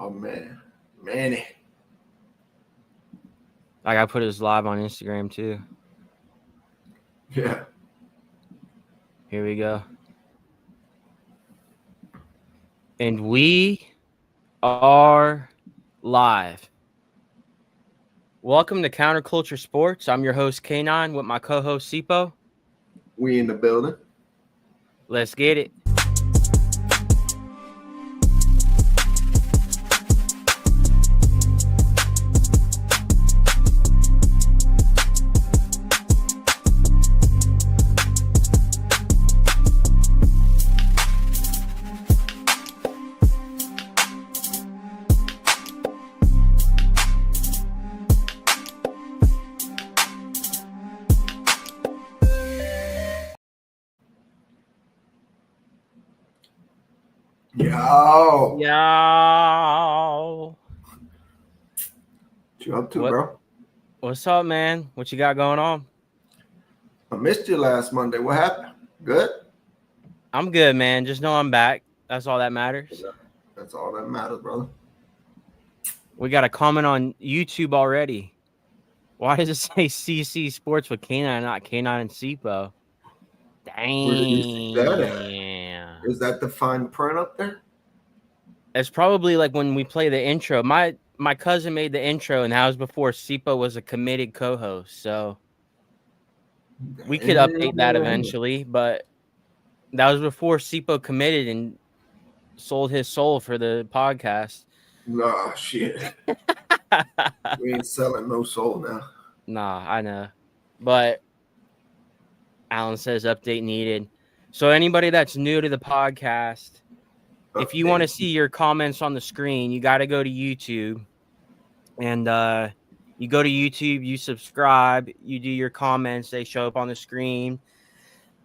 Oh, man. Manny. I got to put his live on Instagram, too. Yeah. Here we go. And we are live. Welcome to Counterculture Sports. I'm your host, K9, with my co-host, Sipo. We in the building. Let's get it. Yo. Yo. What you up to, bro? What's up, man? What you got going on? I missed you last Monday. What happened? Good? I'm good, man. Just know I'm back. That's all that matters. That's all that matters, brother. We got a comment on YouTube already. Why does it say CC Sports with K9, not K9 and Sipo? Dang. Where did you see that at? Is that the fine print up there? It's probably like when we play the intro. My cousin made the intro, and that was before Sipo was a committed co-host. So we could update that eventually, but that was before Sipo committed and sold his soul for the podcast. Nah, shit. We ain't selling no soul now. Nah, I know. But Alan says update needed. So anybody that's new to the podcast, if you want to see your comments on the screen, you got to go to YouTube. And you go to YouTube, you subscribe, you do your comments, they show up on the screen.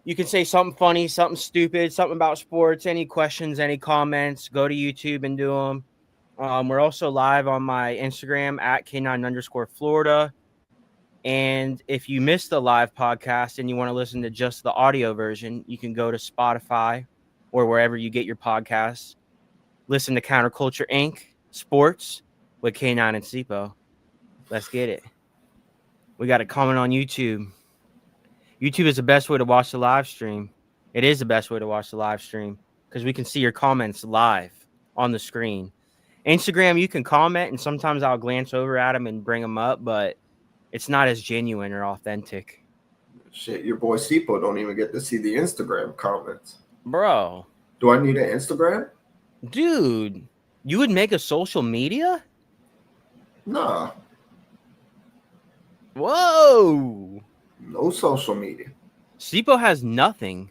You can say something funny, something stupid, something about sports, any questions, any comments, go to YouTube and do them. We're also live on my Instagram at K9_Florida. And if you missed the live podcast and you want to listen to just the audio version, you can go to Spotify or wherever you get your podcasts. Listen to Counterculture Inc. Sports with K9 and Sipo. Let's get it. We got a comment on YouTube. YouTube is the best way to watch the live stream. It is the best way to watch the live stream because we can see your comments live on the screen. Instagram, you can comment, and sometimes I'll glance over at them and bring them up, but it's not as genuine or authentic. Shit, your boy Sipo don't even get to see the Instagram comments. Bro. Do I need an Instagram? Dude, you would make a social media? Nah. Whoa. No social media. Sipo has nothing.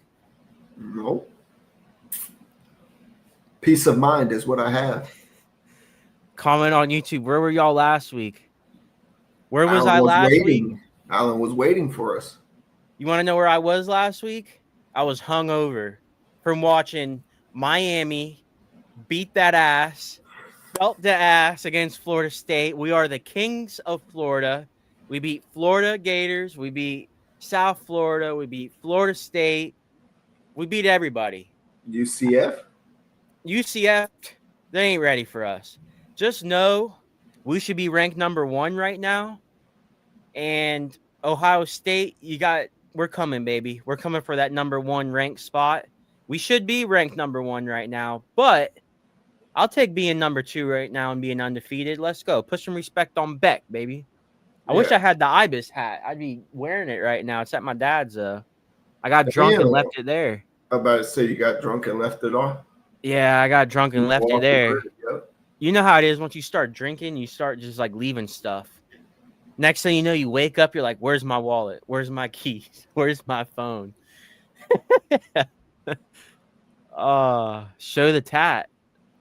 Nope. Peace of mind is what I have. Comment on YouTube. Where were y'all last week? Where was I last week? Alan was waiting for us. You want to know where I was last week? I was hungover from watching Miami beat that ass, felt the ass against Florida State. We are the kings of Florida. We beat Florida Gators. We beat South Florida. We beat Florida State. We beat everybody. UCF, they ain't ready for us. Just know we should be ranked number 1 right now. And Ohio State, we're coming, baby. We're coming for that number 1 ranked spot. We should be ranked number 1 right now, but I'll take being number 2 right now and being undefeated. Let's go. Put some respect on Beck, baby. I wish I had the Ibis hat. I'd be wearing it right now. It's at my dad's. I got drunk and left it there. I'm about to say you got drunk and left it on. Yeah, I got drunk and left it there. Yep. You know how it is. Once you start drinking, you start just like leaving stuff. Next thing you know, you wake up, you're like, where's my wallet? Where's my keys? Where's my phone? Show the tat.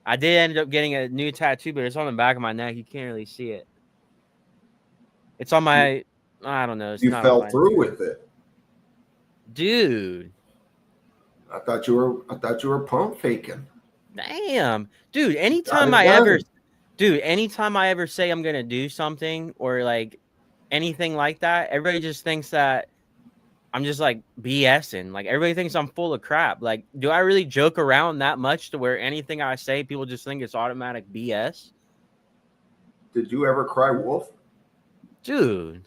I did end up getting a new tattoo, but it's on the back of my neck. You can't really see it. It's on my, I don't know. You fell through with it. Dude. I thought you were pump faking. Damn. Dude, anytime I ever say I'm going to do something or like anything like that, everybody just thinks that I'm just like BSing. Like everybody thinks I'm full of crap. Like, do I really joke around that much to where anything I say, people just think it's automatic BS? Did you ever cry wolf? Dude.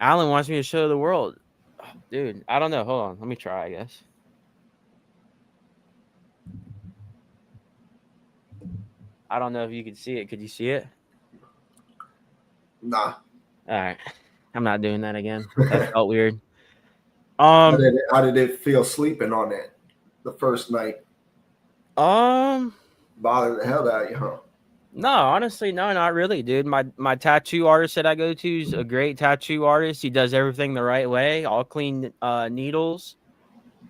Alan wants me to show the world. Oh, dude, I don't know. Hold on. Let me try, I guess. I don't know if you could see it. Could you see it? Nah. All right. I'm not doing that again. That felt weird. How did it feel sleeping on it the first night? Bothered the hell out of you, huh? No, honestly, no, not really, dude. My tattoo artist that I go to is a great tattoo artist. He does everything the right way, all clean needles.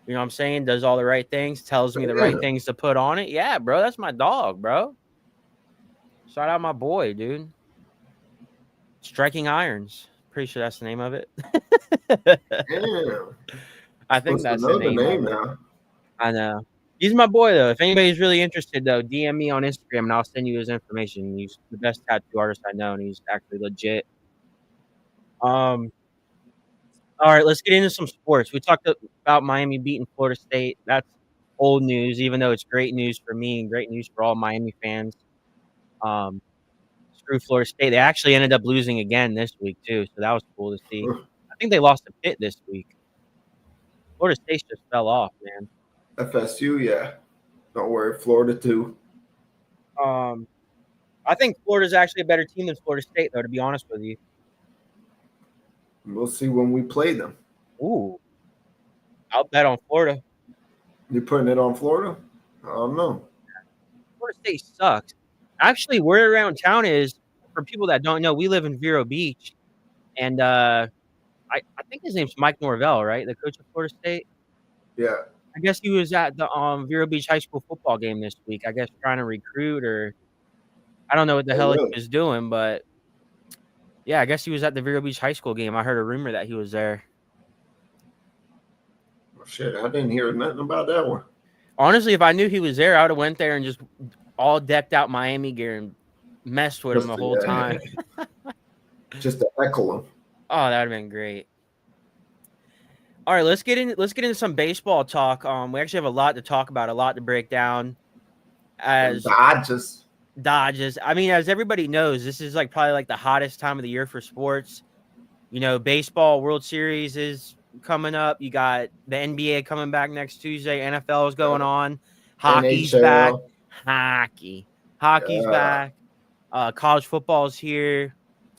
You know what I'm saying? Does all the right things, tells me the right things to put on it. Yeah, bro, that's my dog, bro. Shout out my boy, dude. Striking Irons. Pretty sure that's the name of it. Damn. I think that's the name now. I know. He's my boy, though. If anybody's really interested, though, DM me on Instagram, and I'll send you his information. He's the best tattoo artist I know, and he's actually legit. All right, let's get into some sports. We talked about Miami beating Florida State. That's old news, even though it's great news for me and great news for all Miami fans. Screw Florida State. They actually ended up losing again this week, too, so that was cool to see. I think they lost to Pitt this week. Florida State just fell off, man. FSU, yeah. Don't worry, Florida too. I think Florida's actually a better team than Florida State, though, to be honest with you. We'll see when we play them. Ooh. I'll bet on Florida. You putting it on Florida? I don't know. Florida State sucks. Actually, where around town is, for people that don't know, we live in Vero Beach. And I think his name's Mike Norvell, right? The coach of Florida State? Yeah. I guess he was at the Vero Beach High School football game this week. I guess trying to recruit, or I don't know what the hell he was doing, but yeah, I guess he was at the Vero Beach High School game. I heard a rumor that he was there. Oh, shit, I didn't hear nothing about that one. Honestly, if I knew he was there, I would have went there and just all decked out Miami gear and messed with him the whole time. Just to heckle him. Oh, that would have been great. All right, let's get into some baseball talk. We actually have a lot to talk about, a lot to break down. As Dodgers. I mean, as everybody knows, this is probably the hottest time of the year for sports. You know, baseball World Series is coming up. You got the NBA coming back next Tuesday. NFL is going on. Hockey's back. Hockey's back. College football is here.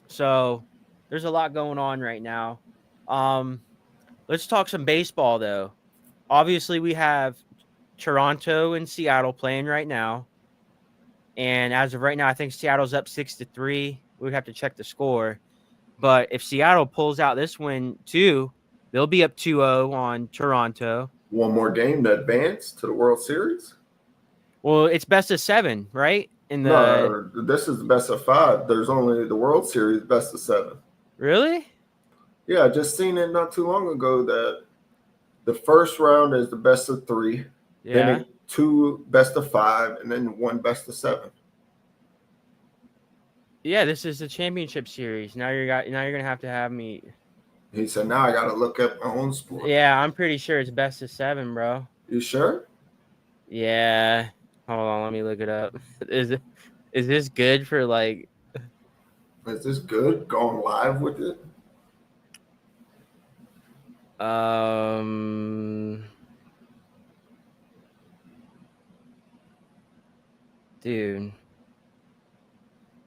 So there's a lot going on right now. Let's talk some baseball, though. Obviously, we have Toronto and Seattle playing right now. And as of right now, I think Seattle's up 6-3. We'd have to check the score. But if Seattle pulls out this win, too, they'll be up 2-0 on Toronto. One more game to advance to the World Series? Well, it's best of 7, right? No, this is the best of 5. There's only the World Series best of 7. Really? Yeah, I just seen it not too long ago that the first round is the best of 3. Yeah. Then 2 best of 5, and then 1 best of 7. Yeah, this is the championship series. Now you're gonna have to have me. He said, "Now I gotta look up my own sport." Yeah, I'm pretty sure it's best of 7, bro. You sure? Yeah. Hold on, let me look it up. Is this good for Is this good? Going live with it? Dude.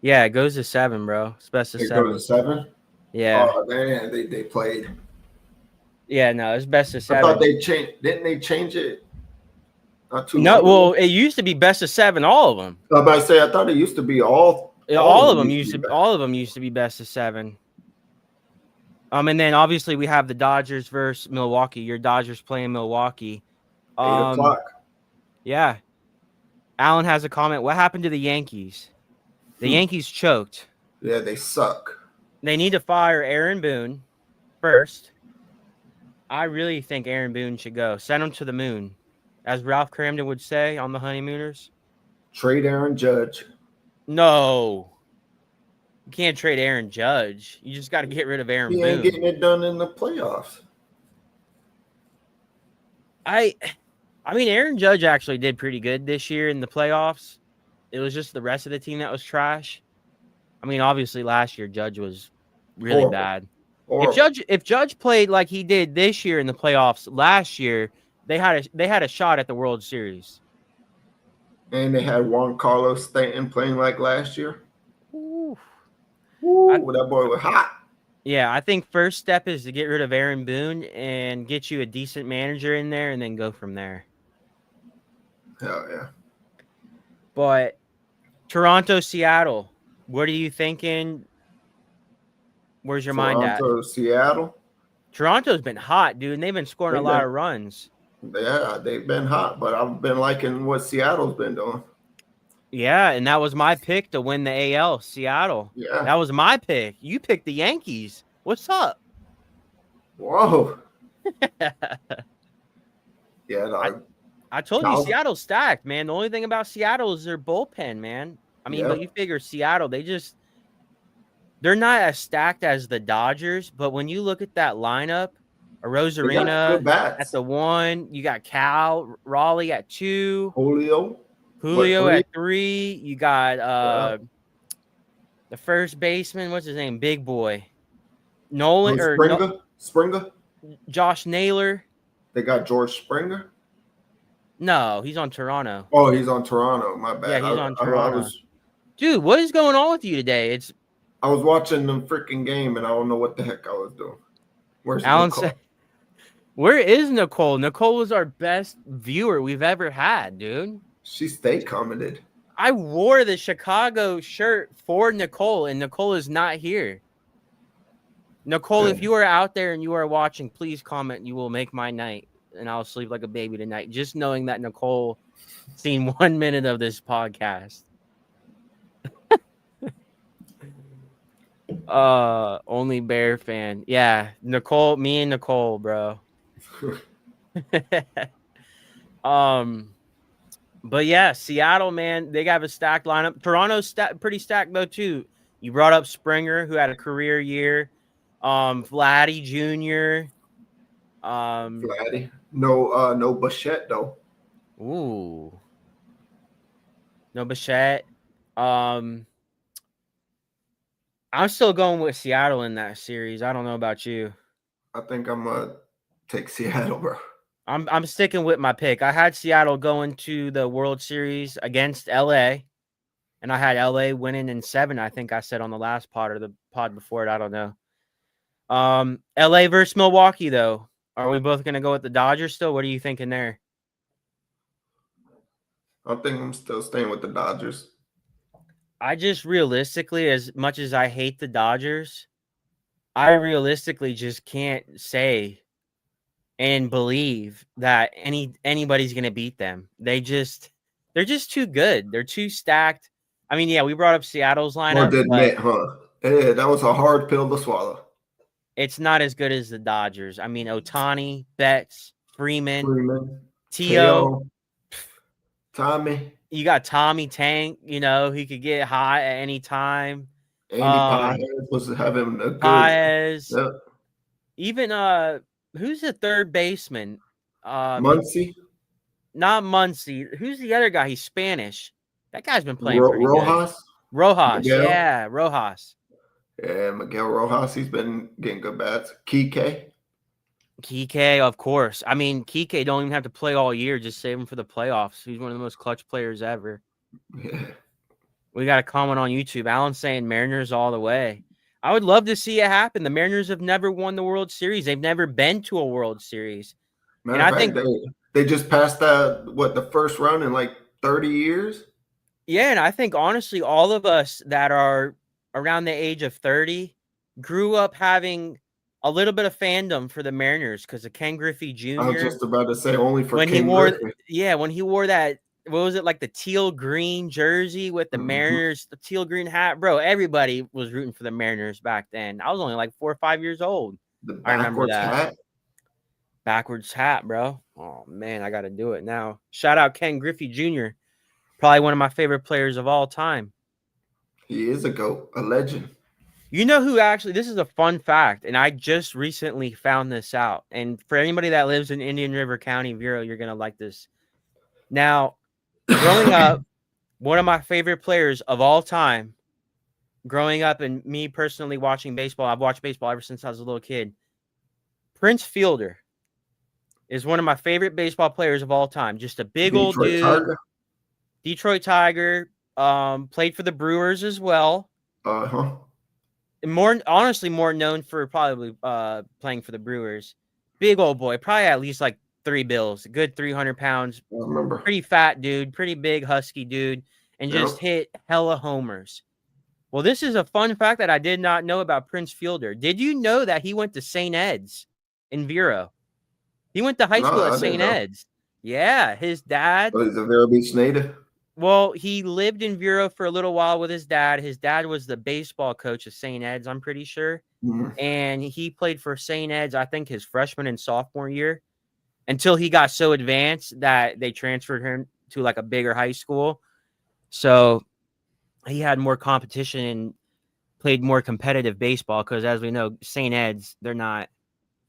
Yeah, it goes to 7, bro. It's best of 7. It goes to 7? Yeah. Oh, man, they played. Yeah, no, it's best of 7. I thought they changed. Didn't they change it? Not too No, long well, ago? it used to be best of 7, all of them. I was about to say, I thought it used to be all of them used to be best of 7. And then obviously we have the Dodgers versus Milwaukee. Your Dodgers playing Milwaukee. 8 o'clock. Yeah. Alan has a comment. What happened to the Yankees? The Yankees choked. Yeah, they suck. They need to fire Aaron Boone first. I really think Aaron Boone should go. Send him to the moon. As Ralph Cramden would say on the Honeymooners. Trade Aaron Judge. No. You can't trade Aaron Judge. You just got to get rid of Aaron Boone. He ain't getting it done in the playoffs. I mean, Aaron Judge actually did pretty good this year in the playoffs. It was just the rest of the team that was trash. I mean, obviously last year Judge was really Horrible. bad. Horrible. If Judge played like he did this year in the playoffs last year, they had a shot at the World Series. And they had Juan Carlos Stanton playing like last year. Ooh. Ooh, that boy was hot. Yeah, I think first step is to get rid of Aaron Boone and get you a decent manager in there and then go from there. Hell yeah. But Toronto, Seattle, what are you thinking? Where's your mind at? Toronto, Seattle. Toronto's been hot, dude, and they've been scoring a lot of runs. Yeah, they've been hot, but I've been liking what Seattle's been doing. Yeah, and that was my pick to win the AL, Seattle. Yeah. That was my pick. You picked the Yankees. What's up? Whoa. Yeah, I told you Seattle's stacked, man. The only thing about Seattle is their bullpen, man. I mean, but you figure Seattle, they're not as stacked as the Dodgers, but when you look at that lineup, Arozarena at the 1, you got Cal, Raleigh at 2, Julio at 3, you got the first baseman, what's his name? Big boy. Nolan or Springer? Josh Naylor. They got George Springer? No, he's on Toronto. Oh, he's on Toronto. My bad. Yeah, he's on Toronto. Dude, what is going on with you today? I was watching the freaking game, and I don't know what the heck I was doing. Where's Alan Nicole? said, where is Nicole? Nicole was our best viewer we've ever had, dude. She stayed commented. I wore the Chicago shirt for Nicole, and Nicole is not here. Nicole, if you are out there and you are watching, please comment. You will make my night, and I'll sleep like a baby tonight. Just knowing that Nicole seen 1 minute of this podcast. Only Bear fan. Yeah, Nicole, me and Nicole, bro. But yeah, Seattle, man, they got a stacked lineup. Toronto's pretty stacked though too. You brought up Springer, who had a career year. Vladdy Jr. Vladdy. No Bichette though. Ooh. No Bichette. I'm still going with Seattle in that series. I don't know about you. I think I'm gonna take Seattle, bro. I'm sticking with my pick. I had Seattle going to the World Series against LA, and I had LA winning in 7. I think I said on the last pod or the pod before it. I don't know. LA versus Milwaukee, though. Are we both gonna go with the Dodgers still? What are you thinking there? I think I'm still staying with the Dodgers. I just realistically, as much as I hate the Dodgers, I realistically just can't say and believe that anybody's gonna beat them. They're just too good. They're too stacked. I mean, yeah, we brought up Seattle's lineup. Hard to admit, huh? Yeah, that was a hard pill to swallow. It's not as good as the Dodgers. I mean, Ohtani, Betts, Freeman, Tio, Tommy. You got Tommy Tank. You know, he could get hot at any time. Andy Paez was having a good. Paez. Yep. Even who's the third baseman? Muncy. Not Muncy. Who's the other guy? He's Spanish. That guy's been playing Rojas. Good. Rojas. Miguel. Yeah, Rojas. Yeah, Miguel Rojas. He's been getting good bats. Kike, of course. I mean, Kike don't even have to play all year. Just save him for the playoffs. He's one of the most clutch players ever. Yeah. We got a comment on YouTube. Alan's saying Mariners all the way. I would love to see it happen. The Mariners have never won the World Series. They've never been to a World Series. Matter of fact, they just passed the first round in like 30 years? Yeah, and I think honestly, all of us that are around the age of 30 grew up having a little bit of fandom for the Mariners because of Ken Griffey Jr. I was just about to say only for when Ken he wore, Griffey. Yeah, when he wore that, what was it, like the teal green jersey with the Mariners, the teal green hat, bro. Everybody was rooting for the Mariners back then. I was only like 4 or 5 years old. I remember that hat. Backwards hat, bro. Oh man, I got to do it now. Shout out Ken Griffey Jr. Probably one of my favorite players of all time. He is a GOAT, a legend. You know who actually, this is a fun fact, and I just recently found this out. And for anybody that lives in Indian River County, Vero, you're going to like this. Now, growing up, one of my favorite players of all time, growing up and me personally watching baseball. I've watched baseball ever since I was a little kid. Prince Fielder is one of my favorite baseball players of all time. Just a big old Detroit dude. Tiger. Detroit Tiger. Played for the Brewers as well. Honestly, more known for probably playing for the Brewers. Big old boy, probably at least like 3 bills, good 300 pounds. I remember. Pretty fat dude, pretty big husky dude, and just hit hella homers. Well, this is a fun fact that I did not know about Prince Fielder. Did you know that he went to St. Ed's in Vero? He went to high school at St. Ed's. Yeah, his dad. Oh, he's a Vero Beach native. Well, he lived in Vero for a little while with his dad. His dad was the baseball coach of St. Ed's, I'm pretty sure. And he played for St. Ed's, I think, his freshman and sophomore year until he got so advanced that they transferred him to like a bigger high school. So he had more competition and played more competitive baseball because, as we know, St. Ed's, they're not.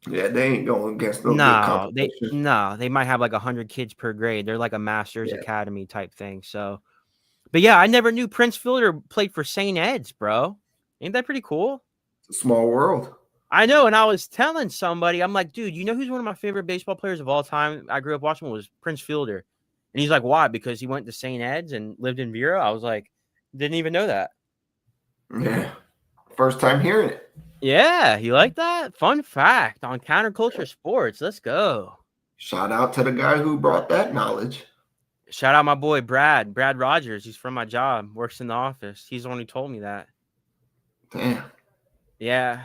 Yeah, they ain't going against no good competition. They might have like 100 kids per grade. They're like a master's academy type thing. So, but yeah, I never knew Prince Fielder played for St. Ed's, bro. Ain't that pretty cool? It's a small world. I know, and I was telling somebody, I'm like, dude, you know who's one of my favorite baseball players of all time? I grew up watching was Prince Fielder. And he's like, why? Because he went to St. Ed's and lived in Vero? I was like, didn't even know that. Yeah. First time hearing it. Yeah, you like that? Fun fact on Counterculture Sports. Let's go. Shout out to the guy who brought that knowledge. Shout out my boy Brad Rogers. He's from my job, works in the office. He's the one who told me that. Damn. Yeah.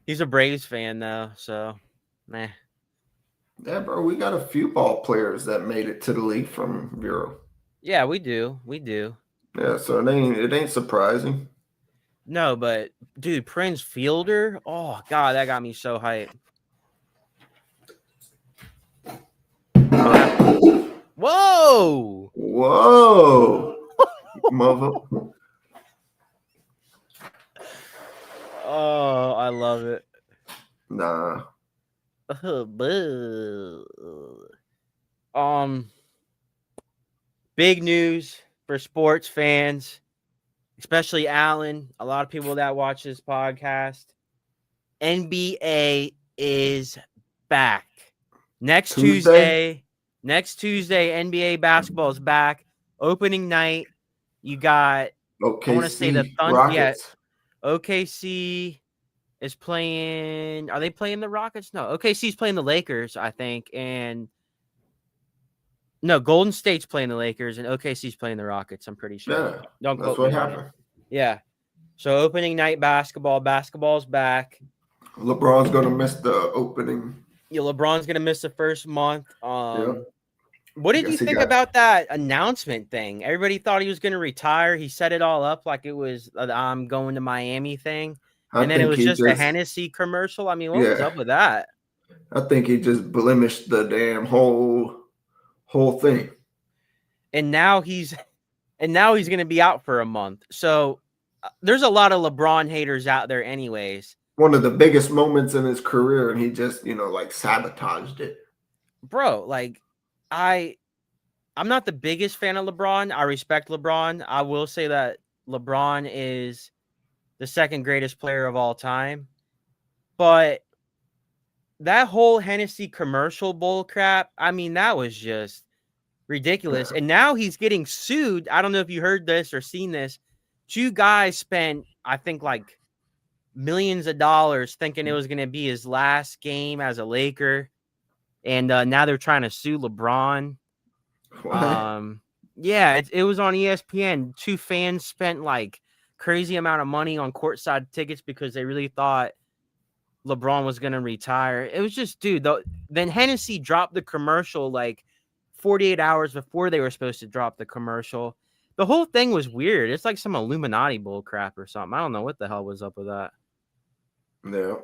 He's a Braves fan though, so nah. Yeah, bro, we got a few ball players that made it to the league from Vero. Yeah, we do. We do. Yeah, so it ain't surprising. No, but dude, Prince Fielder, oh god, that got me so hyped. Whoa! Whoa! Mother. Oh, I love it. Nah. Big news for sports fans, especially Alan, a lot of people that watch this podcast. NBA is back. Next Tuesday, NBA basketball is back. Opening night, you got OKC, I want to say the Thunder. Rockets. Yeah, OKC is playing. Are they playing the Rockets? No, OKC is playing the Lakers, I think, and no, Golden State's playing the Lakers, and OKC's playing the Rockets. I'm pretty sure. Yeah, Don't that's quote what me on happened. it. Yeah. So opening night basketball's back. LeBron's gonna miss the opening. Yeah, LeBron's gonna miss the first month. Yep. What did you think about that announcement thing? Everybody thought he was gonna retire. He set it all up like it was I'm going to Miami thing, and then it was just a Hennessy commercial. I mean, what was up with that? I think he just blemished the damn whole thing. And now he's gonna be out for a month. So there's a lot of LeBron haters out there, anyways. One of the biggest moments in his career, and he just, like sabotaged it. Bro, like I'm not the biggest fan of LeBron. I respect LeBron. I will say that LeBron is the second greatest player of all time. But that whole Hennessy commercial bull crap, I mean, that was just ridiculous. And now he's getting sued. I don't know if you heard this or seen this. 2 guys spent, I think, like millions of dollars thinking it was going to be his last game as a Laker. And now they're trying to sue LeBron. Yeah, it was on ESPN. 2 fans spent like crazy amount of money on courtside tickets because they really thought LeBron was going to retire. It was just, dude, then Hennessy dropped the commercial like 48 hours before they were supposed to drop the commercial. The whole thing was weird. It's like some Illuminati bull crap or something. I don't know what the hell was up with that. Yeah.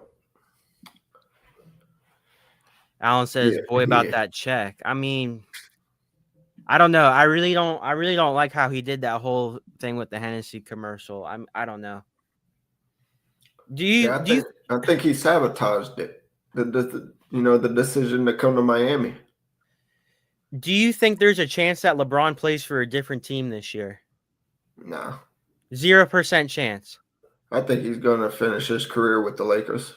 Alan says, boy, about that check. I mean, I don't know. I really don't like how he did that whole thing with the Hennessy commercial. I don't know. I think he sabotaged it. The decision to come to Miami. Do you think there's a chance that LeBron plays for a different team this year? Nah. 0% chance. I think he's gonna finish his career with the Lakers.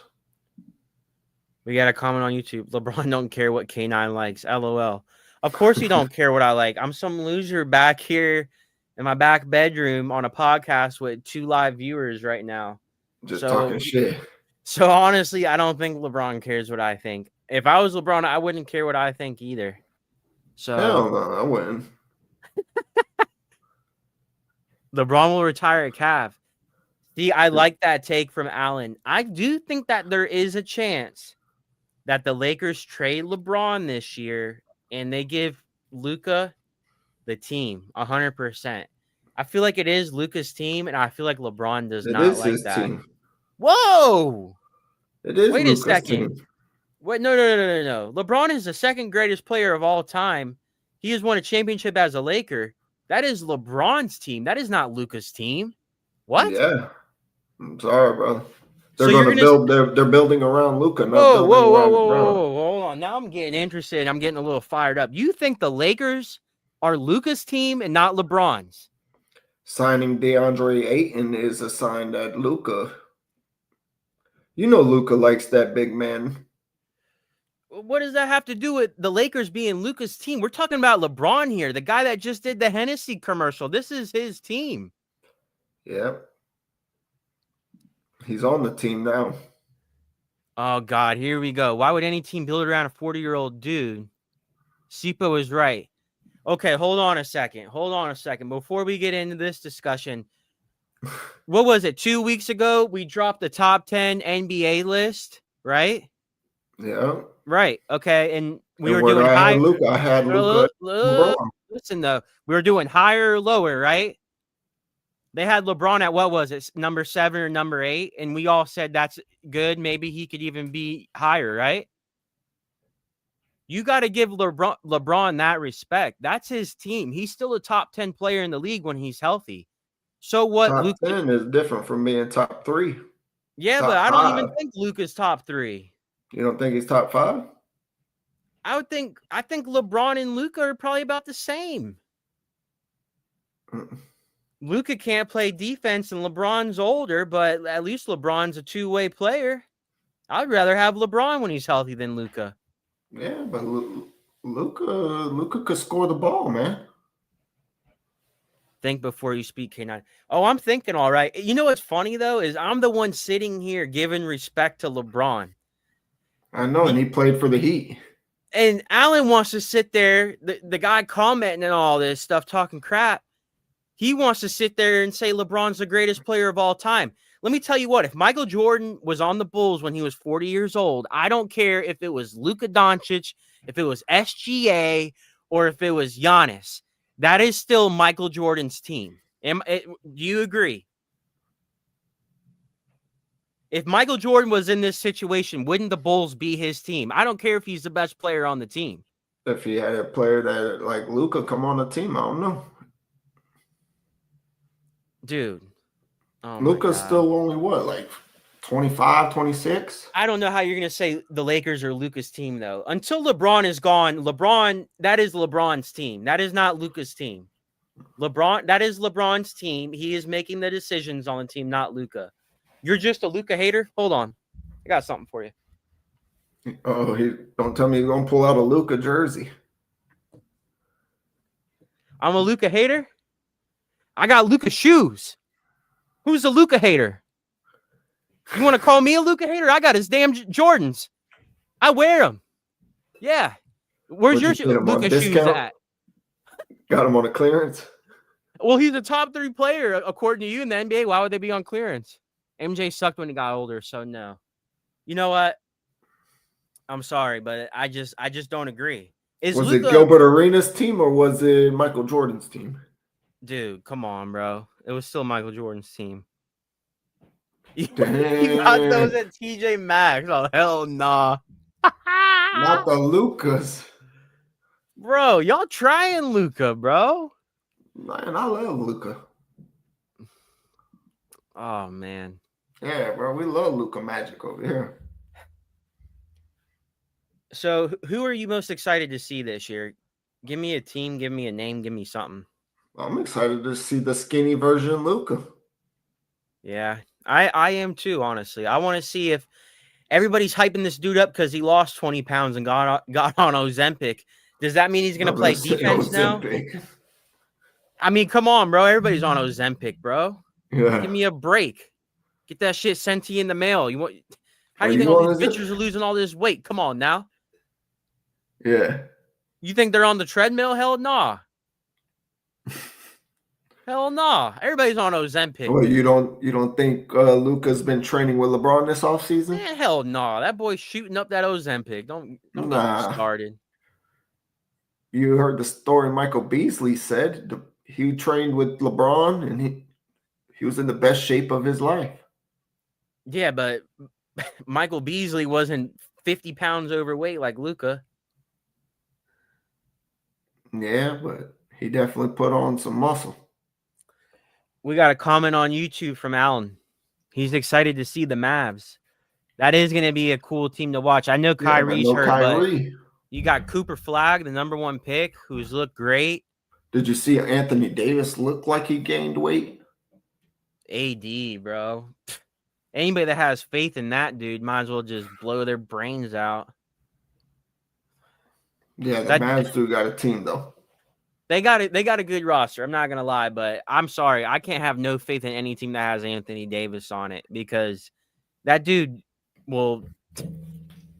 We got a comment on YouTube. LeBron don't care what K9 likes. LOL. Of course he don't care what I like. I'm some loser back here in my back bedroom on a podcast with 2 live viewers right now. Just talking shit. So honestly, I don't think LeBron cares what I think. If I was LeBron, I wouldn't care what I think either. So Hell no, I wouldn't. LeBron will retire a Cav. See, I like that take from Allen. I do think that there is a chance that the Lakers trade LeBron this year and they give Luka the team 100%. I feel like it is Luka's team, and I feel like LeBron does not like that. Team. Whoa! It is. Wait Luka's a second. Team. Wait, no. LeBron is the second greatest player of all time. He has won a championship as a Laker. That is LeBron's team. That is not Luka's team. What? Yeah. I'm sorry, bro. They're going to build. They're building around Luka. Whoa! Hold on. Now I'm getting interested. I'm getting a little fired up. You think the Lakers are Luka's team and not LeBron's? Signing DeAndre Ayton is a sign that Luka. You know, Luka likes that big man. What does that have to do with the Lakers being Luka's team? We're talking about LeBron here, the guy that just did the Hennessy commercial. This is his team. Yeah. He's on the team now. Oh, God, here we go. Why would any team build around a 40-year-old dude? Sipo is right. Okay, hold on a second. Before we get into this discussion, what was it? 2 weeks ago, we dropped the top 10 NBA list, right? Yeah. Right. Okay. And we were doing higher. I had Luka. Listen, though, we were doing higher or lower, right? They had LeBron at what was it, number 7 or number 8? And we all said that's good. Maybe he could even be higher, right? You got to give LeBron that respect. That's his team. He's still a top 10 player in the league when he's healthy. So what? Top 10 is different from being top 3. Yeah, but I don't even think Luka's top 3. You don't think he's top 5? I think LeBron and Luka are probably about the same. Luka can't play defense and LeBron's older, but at least LeBron's a two-way player. I'd rather have LeBron when he's healthy than Luka. Yeah, but Luka could score the ball, man. Think before you speak, K9. Oh, I'm thinking all right. You know what's funny, though, is I'm the one sitting here giving respect to LeBron. I know, and he played for the Heat. And Allen wants to sit there, the guy commenting and all this stuff, talking crap. He wants to sit there and say LeBron's the greatest player of all time. Let me tell you what, if Michael Jordan was on the Bulls when he was 40 years old, I don't care if it was Luka Doncic, if it was SGA, or if it was Giannis. That is still Michael Jordan's team. Do you agree? If Michael Jordan was in this situation, wouldn't the Bulls be his team? I don't care if he's the best player on the team. If he had a player that like Luka come on the team, I don't know. Dude. Oh Luka's still only what, like 25, 26? I don't know how you're going to say the Lakers are Luka's team, though. Until LeBron is gone, that is LeBron's team. That is not Luka's team. That is LeBron's team. He is making the decisions on the team, not Luka. You're just a Luka hater? Hold on. I got something for you. Oh, don't tell me he's going to pull out a Luka jersey. I'm a Luka hater? I got Luka shoes. Who's a Luka hater? You want to call me a Luka hater? I got his damn Jordans. I wear them. Yeah. Where's your Luka shoes at? Got him on a clearance? Well, he's a top 3 player, according to you, in the NBA. Why would they be on clearance? MJ sucked when he got older, so no. You know what? I'm sorry, but I just don't agree. Was it Gilbert Arenas' team or was it Michael Jordan's team? Dude, come on, bro. It was still Michael Jordan's team. You got those at TJ Maxx. Oh, hell nah. Not the Lukas. Bro, y'all trying Luka, bro. Man, I love Luka. Oh, man. Yeah, bro. We love Luka Magic over here. So, who are you most excited to see this year? Give me a team, give me a name, give me something. I'm excited to see the skinny version Luca. Yeah, I am too, honestly. I want to see if everybody's hyping this dude up because he lost 20 pounds and got on Ozempic. Does that mean he's going to play defense now? I mean, come on, bro. Everybody's on Ozempic, bro. Yeah. Give me a break. Get that shit sent to you in the mail. How do you think all these bitches are losing all this weight? Come on now. Yeah. You think they're on the treadmill? Hell nah. Hell nah. Everybody's on Ozempic. Well, you don't think Luca's been training with LeBron this offseason? Hell nah. That boy's shooting up that Ozempic. Don't get me started. You heard the story Michael Beasley said. He trained with LeBron and he was in the best shape of his life. Yeah, but Michael Beasley wasn't 50 pounds overweight like Luca. Yeah, but he definitely put on some muscle. We got a comment on YouTube from Alan. He's excited to see the Mavs. That is going to be a cool team to watch. I know Kyrie's hurt, but you got Cooper Flag, the #1 pick, who's looked great. Did you see Anthony Davis look like he gained weight? AD, bro. Anybody that has faith in that dude might as well just blow their brains out. Yeah, the Mavs do got a team, though. They got a good roster. I'm not going to lie, but I'm sorry. I can't have no faith in any team that has Anthony Davis on it because that dude will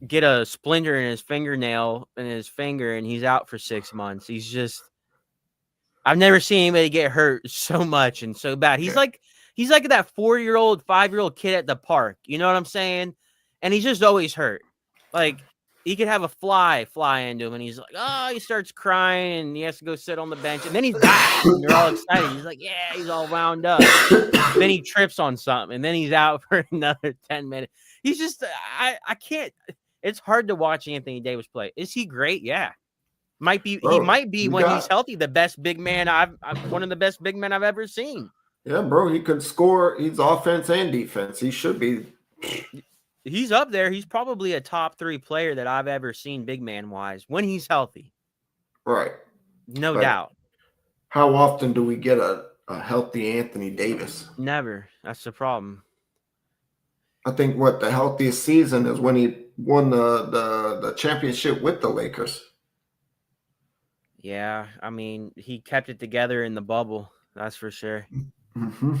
get a splinter in his fingernail in his finger and he's out for 6 months. He's just – I've never seen anybody get hurt so much and so bad. He's like that 4-year-old, 5-year-old kid at the park. You know what I'm saying? And he's just always hurt. Like – he could have a fly into him, and he's like, oh, he starts crying, and he has to go sit on the bench. And then he's back, and you're all excited. He's like, yeah, he's all wound up. Then he trips on something, and then he's out for another 10 minutes. He's just, I can't. It's hard to watch Anthony Davis play. Is he great? Yeah. Might be. Bro, he might be, when he's healthy, the best big man one of the best big men I've ever seen. Yeah, bro, he could score. He's offense and defense. He should be. He's up there. He's probably a top 3 player that I've ever seen big man wise when he's healthy. Right. No doubt. How often do we get a healthy Anthony Davis? Never. That's the problem. I think the healthiest season is when he won the championship with the Lakers. Yeah. I mean, he kept it together in the bubble. That's for sure. Mm-hmm.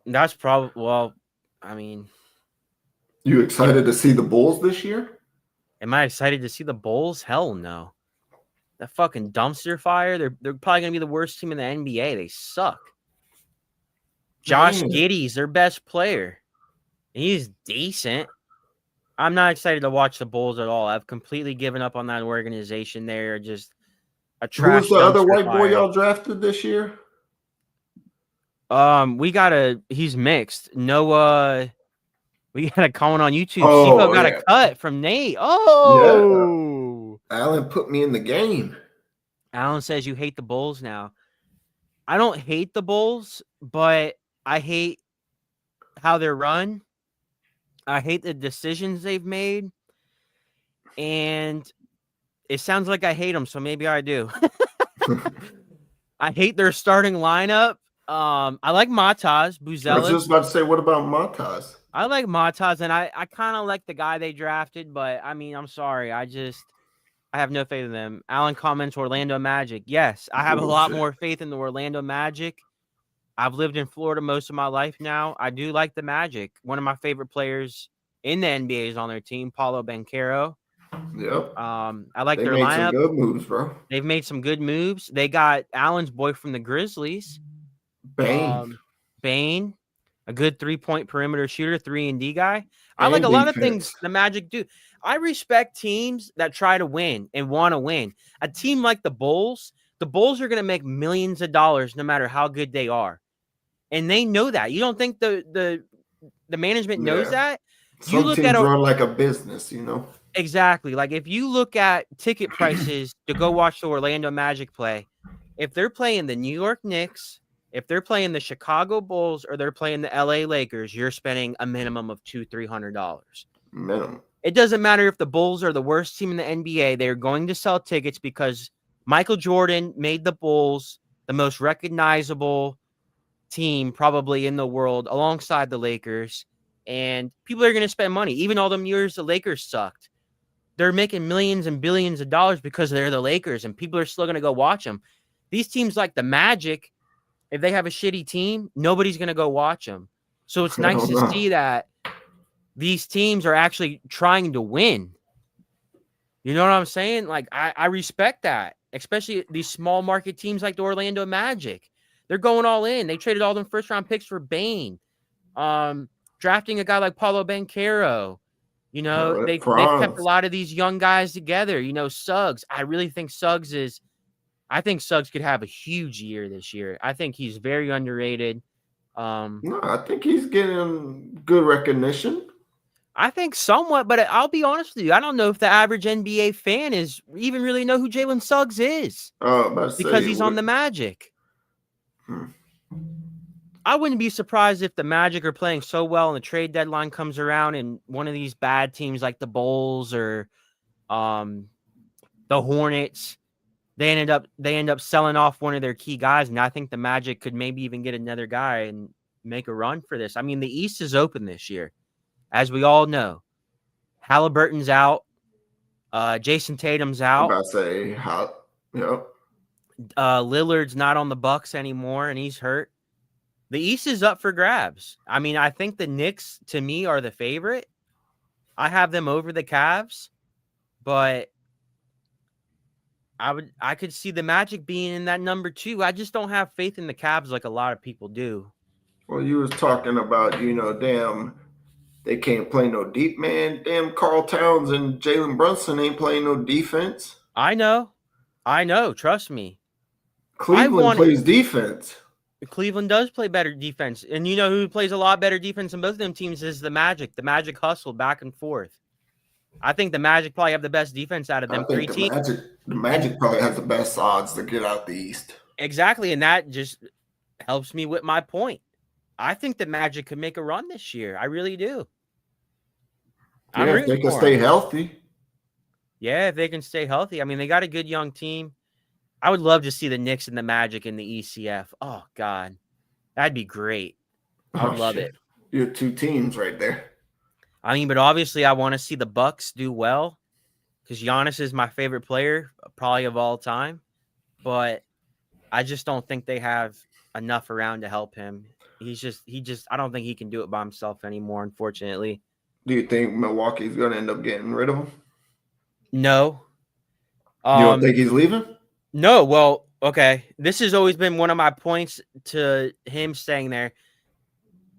That's probably, well, I mean. You excited to see the Bulls this year? Am I excited to see the Bulls? Hell no. That fucking dumpster fire. They're probably going to be the worst team in the NBA. They suck. Josh Giddey's their best player. He's decent. I'm not excited to watch the Bulls at all. I've completely given up on that organization. They're just a trash. Who's the other white boy y'all drafted this year? He's mixed. Noah. We got a comment on YouTube. Oh, Sipo got a cut from Nate. Oh, yeah. Alan put me in the game. Alan says you hate the Bulls now. I don't hate the Bulls, but I hate how they're run. I hate the decisions they've made. And it sounds like I hate them, so maybe I do. I hate their starting lineup. I like Matas, Buzelis. I was just about to say, what about Matas? I like Matas, and I kind of like the guy they drafted, but, I mean, I'm sorry. I have no faith in them. Alan comments Orlando Magic. Yes, I have a lot more faith in the Orlando Magic. I've lived in Florida most of my life now. I do like the Magic. One of my favorite players in the NBA is on their team, Paulo Banchero. Yep. I like their lineup. They made some good moves, bro. They've made some good moves. They got Alan's boy from the Grizzlies. Bane. A good 3-point perimeter shooter, 3-and-D guy. I like a lot of things the Magic do. I respect teams that try to win and want to win. A team like the Bulls are going to make millions of dollars no matter how good they are. And they know that. You don't think the management knows that? Some teams run like a business, you know? Exactly. Like if you look at ticket prices to go watch the Orlando Magic play, if they're playing the New York Knicks, if they're playing the Chicago Bulls or they're playing the LA Lakers, you're spending a minimum of $200-$300. Minimum. It doesn't matter if the Bulls are the worst team in the NBA. They're going to sell tickets because Michael Jordan made the Bulls the most recognizable team probably in the world alongside the Lakers. And people are going to spend money. Even all them years the Lakers sucked. They're making millions and billions of dollars because they're the Lakers, and people are still going to go watch them. These teams like the Magic, if they have a shitty team, nobody's going to go watch them. So it's nice to see that these teams are actually trying to win. You know what I'm saying? Like, I respect that, especially these small market teams like the Orlando Magic. They're going all in. They traded all them first-round picks for Bane. Drafting a guy like Paulo Banchero. You know, they've kept a lot of these young guys together. You know, Suggs. I really think Suggs could have a huge year this year. I think he's very underrated. No, I think he's getting good recognition. I think somewhat, but I'll be honest with you. I don't know if the average NBA fan is even really know who Jalen Suggs is because he's on the Magic. I wouldn't be surprised if the Magic are playing so well and the trade deadline comes around and one of these bad teams like the Bulls or the Hornets, they end up selling off one of their key guys, and I think the Magic could maybe even get another guy and make a run for this. I mean, the East is open this year, as we all know. Halliburton's out. Jason Tatum's out. I'm about to say, yep. Lillard's not on the Bucks anymore, and he's hurt. The East is up for grabs. I mean, I think the Knicks, to me, are the favorite. I have them over the Cavs, but I could see the Magic being in that number 2. I just don't have faith in the Cavs like a lot of people do. Well, you was talking about, damn, they can't play no deep, man. Damn, Karl Towns and Jalen Brunson ain't playing no defense. I know. Trust me. Cleveland plays defense. Cleveland does play better defense. And you know who plays a lot better defense than both of them teams is the Magic. The Magic hustle back and forth. I think the Magic probably have the best defense out of them 3 teams. The Magic probably has the best odds to get out the East. Exactly, and that just helps me with my point. I think the Magic could make a run this year. I really do. Yeah, if they can stay healthy. Yeah, if they can stay healthy. I mean, they got a good young team. I would love to see the Knicks and the Magic in the ECF. Oh, God. That'd be great. I would love it. You have 2 teams right there. I mean, but obviously I want to see the Bucks do well because Giannis is my favorite player, probably of all time. But I just don't think they have enough around to help him. I don't think he can do it by himself anymore, unfortunately. Do you think Milwaukee's going to end up getting rid of him? No. You don't think he's leaving? No. Well, okay. This has always been one of my points to him staying there.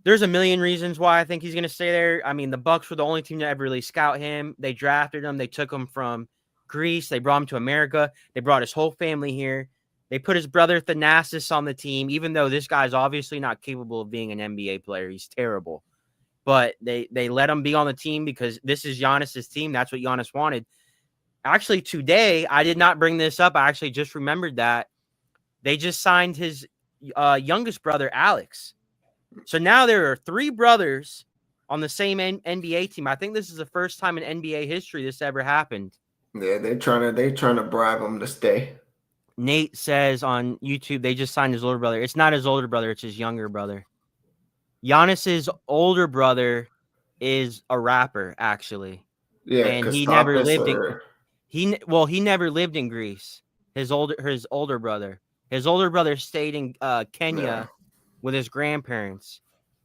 There's a million reasons why I think he's going to stay there. I mean, the Bucks were the only team to ever really scout him. They drafted him. They took him from Greece. They brought him to America. They brought his whole family here. They put his brother Thanasis on the team, even though this guy's obviously not capable of being an NBA player. He's terrible. But they let him be on the team because this is Giannis's team. That's what Giannis wanted. Actually, today, I did not bring this up. I actually just remembered that. They just signed his youngest brother, Alex. So now there are 3 brothers on the same NBA team. I think this is the first time in NBA history this ever happened. Yeah, they're trying to bribe him to stay. Nate says on YouTube they just signed his older brother. It's not his older brother, it's his younger brother. Giannis's older brother is a rapper, actually. Yeah, and he never lived he never lived in Greece. His older brother. His older brother stayed in Kenya with his grandparents.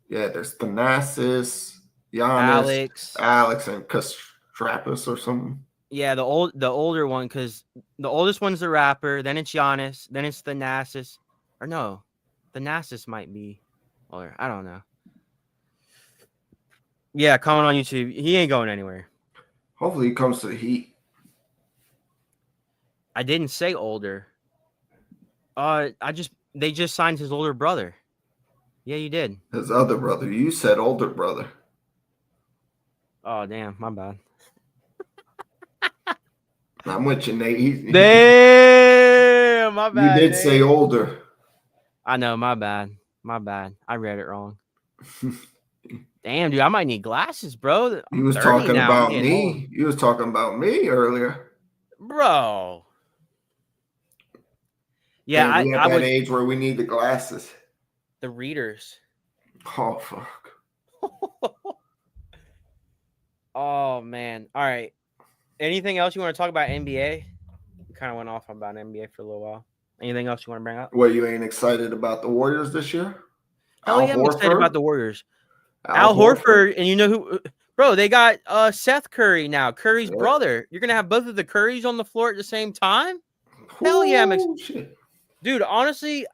Yeah, there's Thanasis, Giannis, Alex, and Kastrapis or something. Yeah, the older one, because the oldest one's the rapper, then it's Giannis, then it's Thanasis. Or no, Thanasis might be older. I don't know. Yeah, comment on YouTube. He ain't going anywhere. Hopefully he comes to the Heat. I didn't say older. They just signed his older brother. Yeah, you did. His other brother. You said older brother. Oh, damn. My bad. I'm with you, Nate. Damn, my bad. You did say older. I know, my bad. My bad. I read it wrong. Damn, dude, I might need glasses, bro. You I'm was 30 talking now. I'm about getting old. me. You was talking about me earlier. Bro. Yeah, And we at I that would age where we need the glasses. the readers. Oh fuck. Oh man. All right. Anything else you want to talk about NBA? We kind of went off about NBA for a little while. Anything else you want to bring up? What, you ain't excited about the Warriors this year? Hell Al yeah, I'm excited about Horford? the Warriors. Al Al Horford? Horford, and you know who, bro? They got Seth Curry now, Curry's Yeah. brother. You're gonna have both of the Currys on the floor at the same time. Hell yeah, Shit. dude. Honestly,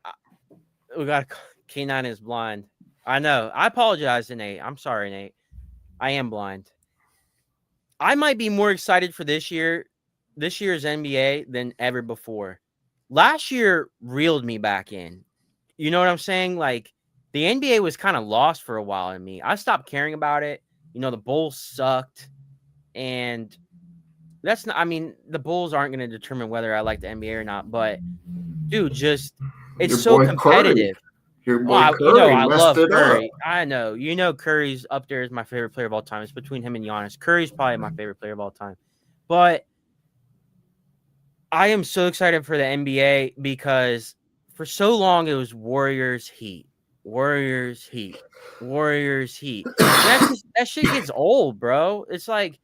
we got K9 is blind. I know. I apologize to Nate. I'm sorry, Nate. I am blind. I might be more excited for this year's NBA than ever before. Last year reeled me back in. You know what I'm saying? Like the NBA was kind of lost for a while in me. I stopped caring about it. You know, the Bulls sucked. And that's not, I mean, the Bulls aren't going to determine whether I like the NBA or not, but dude, just it's Your so boy Curry. competitive. Your boy Oh, Curry I messed love it Curry. up. I know. You know, Curry's up there as my favorite player of all time. It's between him and Giannis. Curry's probably my favorite player of all time. But I am so excited for the NBA because for so long it was Warriors Heat, Warriors Heat, Warriors Heat. And that shit gets old, bro. It's like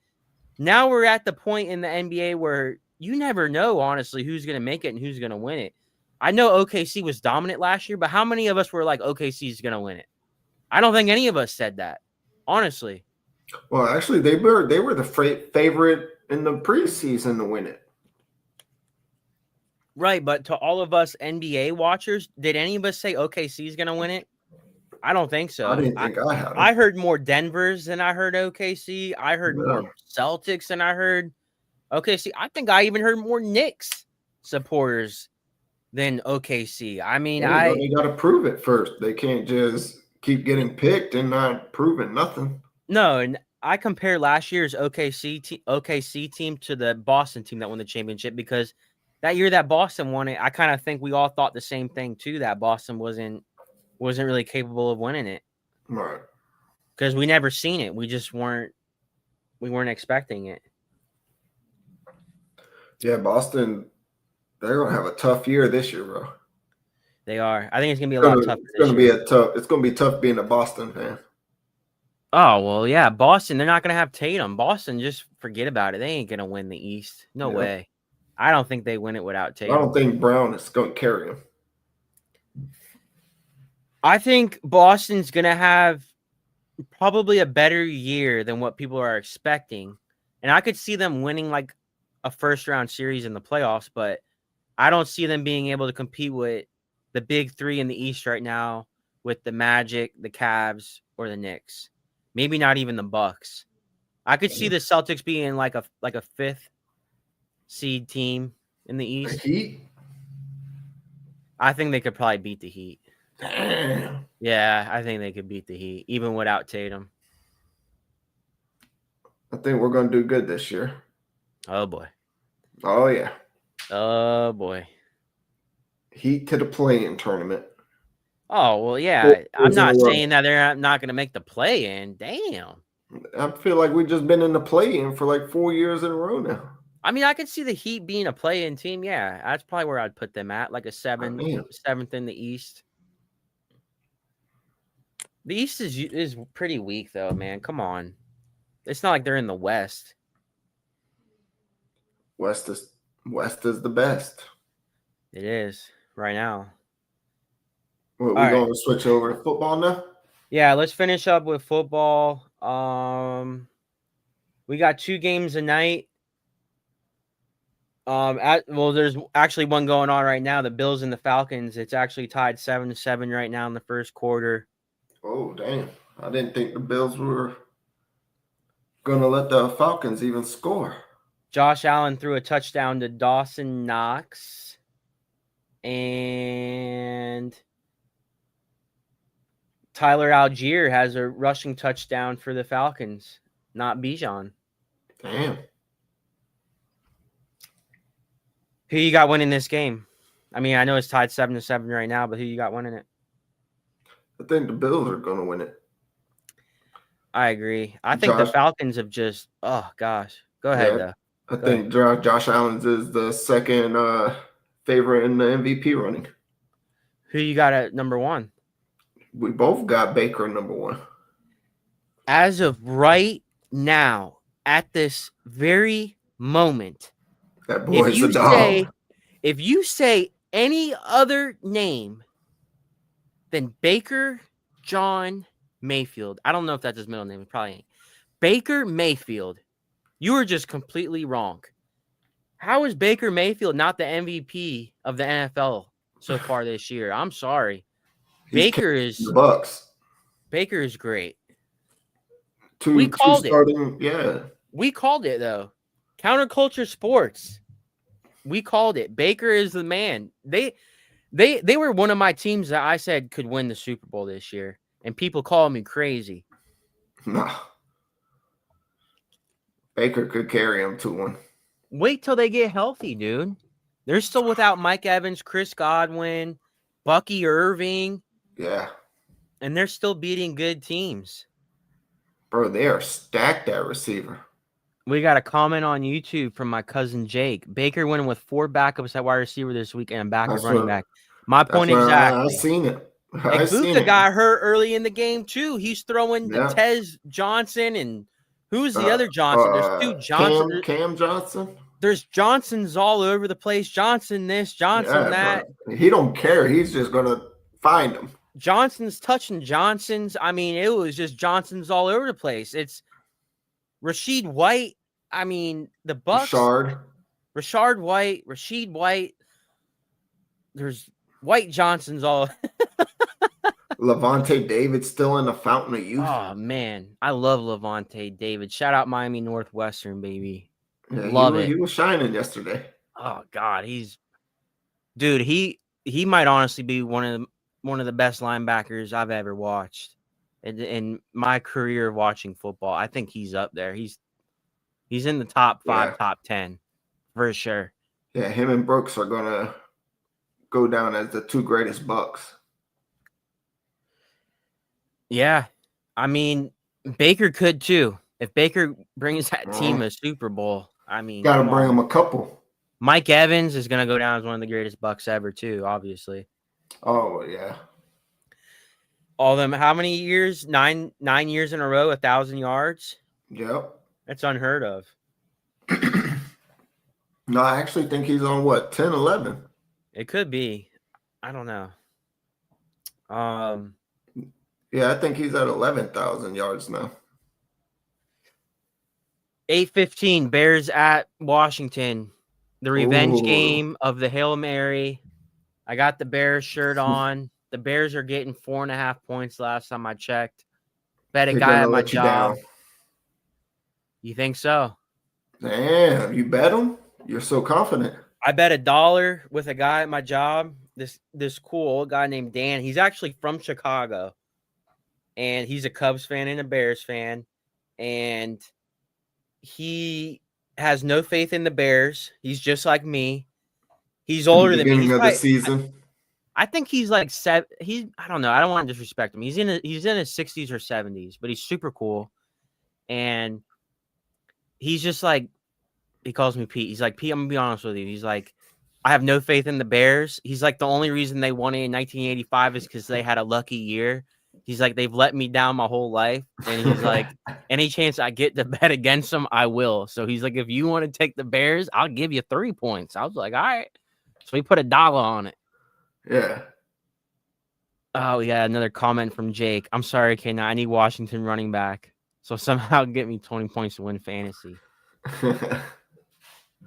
now we're at the point in the NBA where you never know, honestly, who's going to make it and who's going to win it. I know OKC was dominant last year, but how many of us were like OKC is going to win it? I don't think any of us said that, honestly. Well, actually, they were the favorite in the preseason to win it. Right, but to all of us NBA watchers, did any of us say OKC is going to win it? I don't think so. I didn't think I had them. I heard more Denver's than I heard OKC. I heard No. more Celtics than I heard OKC. I think I even heard more Knicks supporters than OKC. I mean, They got to prove it first. They can't just keep getting picked and not proving nothing. No, and I compare last year's OKC team to the Boston team that won the championship because that year that Boston won it, I kind of think we all thought the same thing too, that Boston wasn't really capable of winning it. Right. Because we never seen it. We weren't expecting it. Yeah, Boston, they're gonna have a tough year this year, bro. They are. I think it's gonna be a lot tougher. It's gonna be tough being a Boston fan. Oh well, yeah, Boston. They're not gonna have Tatum. Boston, just forget about it. They ain't gonna win the East. No way. I don't think they win it without Tatum. I don't think Brown is gonna carry him. I think Boston's gonna have probably a better year than what people are expecting, and I could see them winning like a first round series in the playoffs, but I don't see them being able to compete with the big three in the East right now with the Magic, the Cavs, or the Knicks. Maybe not even the Bucks. I could see the Celtics being like a fifth seed team in the East. The Heat? I think they could probably beat the Heat. Damn. Yeah, I think they could beat the Heat, even without Tatum. I think we're gonna do good this year. Oh boy. Oh yeah. Oh boy. Heat to the play-in tournament. Oh well, yeah. I'm not saying that they're not going to make the play-in. Damn. I feel like we've just been in the play-in for like 4 years in a row now. I mean, I could see the Heat being a play-in team. Yeah, that's probably where I'd put them at, like a seventh in the East. The East is pretty weak, though, man. Come on, it's not like they're in the West. West is the best. It is right now. What, we going to switch over to football now? Yeah, let's finish up with football. We got 2 games a night. There's actually one going on right now. The Bills and the Falcons. It's actually tied 7-7 right now in the first quarter. Oh damn! I didn't think the Bills were gonna let the Falcons even score. Josh Allen threw a touchdown to Dawson Knox, and Tyler Algier has a rushing touchdown for the Falcons, not Bijan. Damn. Who you got winning this game? I mean, I know it's tied 7-7 right now, but who you got winning it? I think the Bills are going to win it. I agree. I think the Josh, Falcons have just. Oh gosh, go ahead yeah, though. I Go ahead. think Josh Allen's is the second favorite in the MVP running. Who you got at number one? We both got Baker number one. As of right now, at this very moment, That if boy's you a dog. if you say any other name than Baker John Mayfield, I don't know if that's his middle name. It probably ain't. Baker Mayfield, you are just completely wrong. How is Baker Mayfield not the MVP of the NFL so far this year? I'm sorry. He's Baker carrying the is Bucks. great. Two We called it. starting, yeah. We called it though. Counterculture Sports. We called it. Baker is the man. They were one of my teams that I said could win the Super Bowl this year, and people call me crazy. No. Baker could carry him to one. Wait till they get healthy, dude. They're still without Mike Evans, Chris Godwin, Bucky Irving, Yeah. and they're still beating good teams. Bro, they are stacked at receiver. We got a comment on YouTube from my cousin Jake. Baker winning with 4 backups at wide receiver this week and a backup running back. My point exactly. I seen it. Egbuka got hurt early in the game too. He's throwing the Tez Johnson and who's the other Johnson? There's 2 Johnson. Cam Johnson. There's Johnsons all over the place. Johnson this, Johnson that. Bro. He don't care. He's just gonna find them. Johnson's touching Johnsons. I mean, it was just Johnsons all over the place. It's Rashid White. I mean, the Bucks. Rashard White, Rashid White. There's White Johnsons all. Levante David still in the fountain of youth. Oh man, I love Levante David. Shout out Miami Northwestern, baby. Yeah, Love it. He was shining yesterday. Oh God, he might honestly be one of the best linebackers I've ever watched in my career of watching football. I think he's up there. He's in the top 5, top 10 for sure. Yeah, him and Brooks are gonna go down as the 2 greatest Bucks. Yeah, I mean Baker could too. If Baker brings that team a Super Bowl, I mean, gotta bring him a couple. Mike Evans is gonna go down as one of the greatest Bucks ever too. Obviously. Oh yeah. All them. How many years? 9 years in a row, 1,000 yards. Yep. That's unheard of. No, I actually think he's on what 10, 11. It could be. I don't know. Yeah, I think he's at 11,000 yards now. 8:15 Bears at Washington. The revenge game of the Hail Mary. I got the Bears shirt on. The Bears are getting 4.5 points last time I checked. Bet a guy at my job. You think so? Damn, you bet him? You're so confident. I bet $1 with a guy at my job. This cool old guy named Dan. He's actually from Chicago. And he's a Cubs fan and a Bears fan. And he has no faith in the Bears. He's just like me. He's older than me. Beginning of the season. I think he's like I don't know. I don't want to disrespect him. He's in his 60s or 70s, but he's super cool. And he's just like, he calls me Pete. He's like, Pete, I'm gonna be honest with you. He's like, I have no faith in the Bears. He's like, the only reason they won it in 1985 is because they had a lucky year. He's like, they've let me down my whole life. And he's like, any chance I get to bet against them, I will. So he's like, if you want to take the Bears, I'll give you 3 points. I was like, all right. So we put $1 on it. Yeah. Oh, yeah. Another comment from Jake. I'm sorry, Kena. I need Washington running back. So somehow get me 20 points to win fantasy.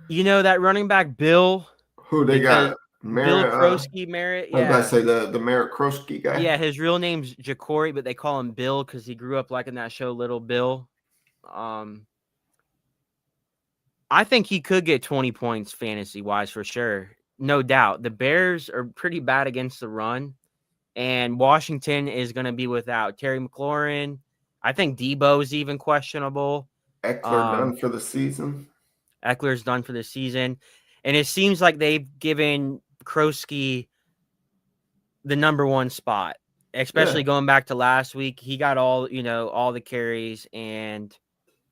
You know that running back, Bill? Who they got? Bill Krosky Merritt. Yeah. I was about to say the Merritt Krosky guy. Yeah, his real name's Jacory, but they call him Bill because he grew up like in that show Little Bill. I think he could get 20 points fantasy-wise for sure. No doubt. The Bears are pretty bad against the run, and Washington is going to be without Terry McLaurin. I think Debo's even questionable. Eckler done for the season. Eckler's done for the season. And it seems like they've given Krosky the number 1 spot. especially going back to last week. He got all the carries, and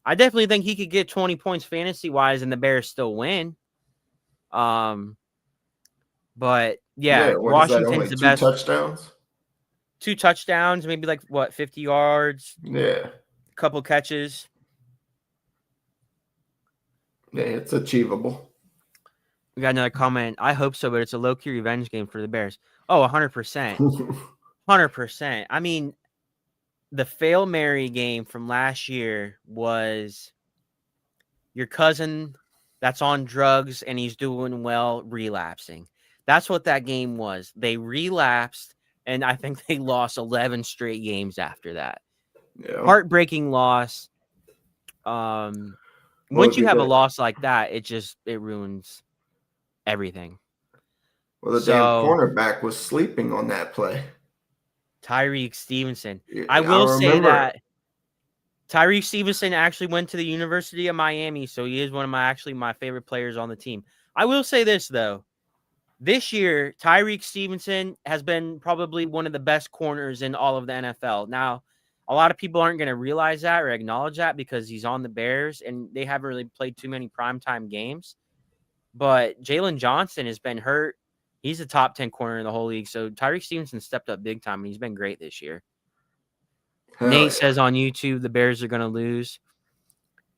I definitely think he could get 20 points fantasy wise, and the Bears still win. But yeah, What is that? Washington's Only the two best. touchdowns? 2 touchdowns, maybe 50 yards, Yeah. couple catches. Yeah, it's achievable. We got another comment. I hope so, but it's a low-key revenge game for the Bears. Oh, 100%. 100%. I mean, the Fail Mary game from last year was your cousin that's on drugs and he's doing well relapsing. That's what that game was. They relapsed, and I think they lost 11 straight games after that. Yeah. Heartbreaking loss. Once you have a loss like that, it ruins everything. Well, the damn cornerback was sleeping on that play. Tyreek Stevenson. Yeah, I will say that Tyreek Stevenson actually went to the University of Miami, so he is one of my favorite players on the team. I will say this, though. This year, Tyreek Stevenson has been probably one of the best corners in all of the NFL. Now, a lot of people aren't going to realize that or acknowledge that because he's on the Bears and they haven't really played too many primetime games. But Jalen Johnson has been hurt. He's a top 10 corner in the whole league. So Tyreek Stevenson stepped up big time, and he's been great this year. Nate says on YouTube the Bears are going to lose.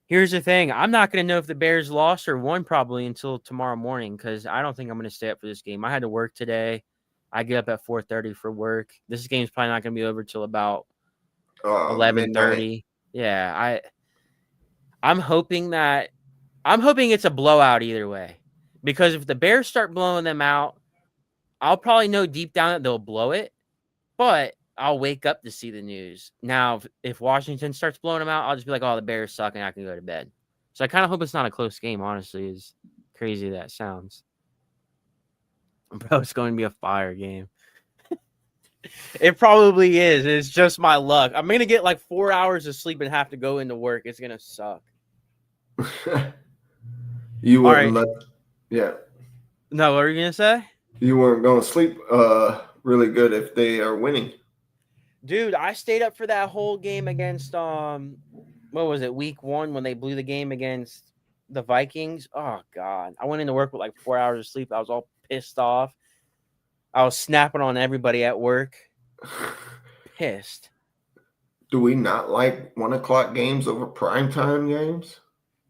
Here's the thing. I'm not going to know if the Bears lost or won probably until tomorrow morning because I don't think I'm going to stay up for this game. I had to work today. I get up at 4:30 for work. This game's probably not going to be over till about 11:30. Yeah, I'm hoping it's a blowout either way. Because if the Bears start blowing them out, I'll probably know deep down that they'll blow it, but I'll wake up to see the news. Now, if Washington starts blowing them out, I'll just be like, oh, the Bears suck, and I can go to bed. So I kind of hope it's not a close game, honestly, as crazy that sounds. Bro, it's going to be a fire game. It probably is. It's just my luck. I'm going to get 4 hours of sleep and have to go into work. It's going to suck. You wouldn't yeah. No, what were you going to say? You weren't going to sleep really good if they are winning. Dude, I stayed up for that whole game against what was it, week 1 when they blew the game against the Vikings. Oh God. I went into work with 4 hours of sleep. I was all pissed off. I was snapping on everybody at work. Pissed. Do we not like 1 o'clock games over primetime games?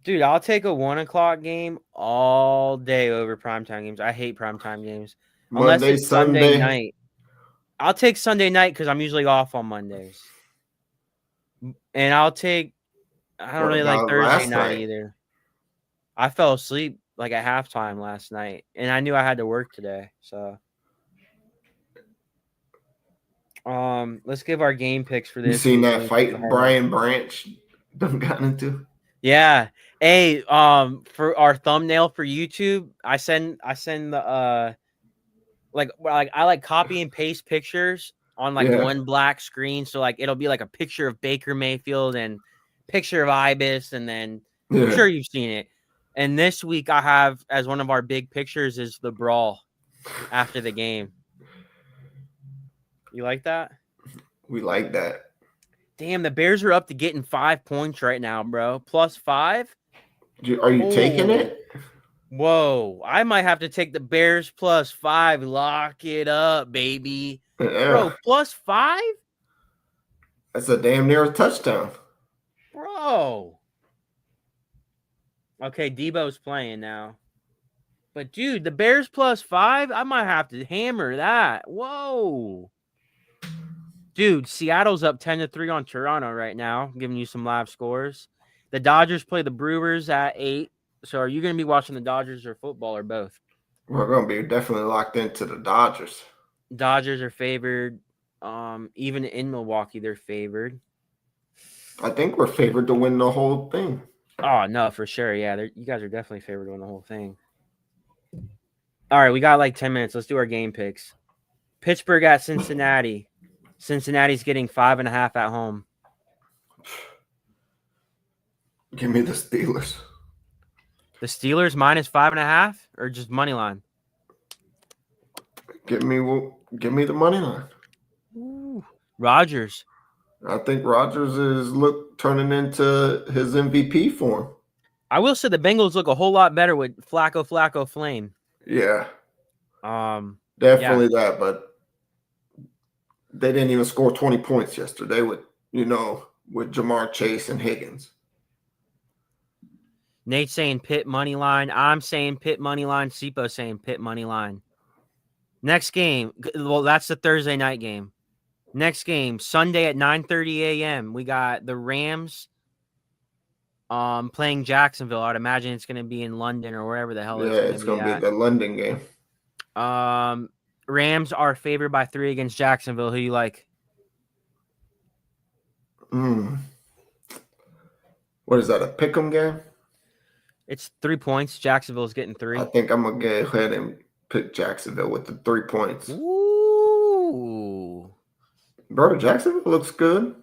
Dude, I'll take a 1 o'clock game all day over primetime games. I hate primetime games. Unless it's Sunday night. I'll take Sunday night because I'm usually off on Mondays. And I don't really like Thursday night either. I fell asleep at halftime last night, and I knew I had to work today. So, let's give our game picks for this. You seen that fight Brian Branch done got into? Yeah. Hey, for our thumbnail for YouTube, I send the I copy and paste pictures on one black screen. So it'll be a picture of Baker Mayfield and picture of Ibis, and then I'm sure you've seen it. And this week I have as one of our big pictures is the brawl after the game. You like that? We like that. Damn, the Bears are up to getting 5 points right now, bro. +5. Are you taking it? Whoa, I might have to take the Bears +5. Lock it up, baby. Bro, +5? That's a damn near touchdown. Bro. Okay, Debo's playing now. But, dude, the Bears +5? I might have to hammer that. Whoa. Dude, Seattle's up 10-3 on Toronto right now, giving you some live scores. The Dodgers play the Brewers at 8. So are you going to be watching the Dodgers or football or both? We're going to be definitely locked into the Dodgers. Dodgers are favored. Even in Milwaukee, they're favored. I think we're favored to win the whole thing. Oh, no, for sure. Yeah, you guys are definitely favored to win the whole thing. All right, we got 10 minutes. Let's do our game picks. Pittsburgh at Cincinnati. Cincinnati's getting 5.5 at home. Give me the Steelers. The Steelers -5.5 or just money line? Give me the money line. Ooh. Rodgers. I think Rodgers is turning into his MVP form. I will say the Bengals look a whole lot better with Flacco Flame. Yeah, Yeah. definitely that. But they didn't even score 20 points yesterday with Jamar Chase and Higgins. Nate's saying Pitt money line. I'm saying Pitt money line. Sipo saying Pitt money line. Next game. Well, that's the Thursday night game. Next game, Sunday at 9:30 a.m. We got the Rams playing Jacksonville. I'd imagine it's going to be in London or wherever the hell It's going to be the London game. Rams are favored by 3 against Jacksonville. Who you like? What is that, a pick'em game? It's 3 points. Jacksonville's getting 3. I think I'm going to go ahead and pick Jacksonville with the 3 points. Ooh. Bro, Jacksonville looks good.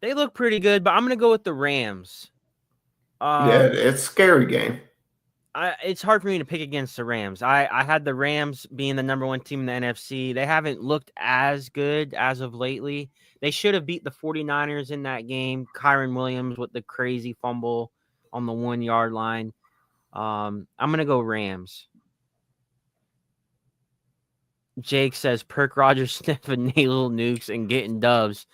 They look pretty good, but I'm going to go with the Rams. Yeah, it's a scary game. It's hard for me to pick against the Rams. I had the Rams being the number 1 team in the NFC. They haven't looked as good as of lately. They should have beat the 49ers in that game. Kyron Williams with the crazy fumble on the 1-yard line. I'm going to go Rams. Jake says Perk Rogers sniffing nasal nukes and getting dubs.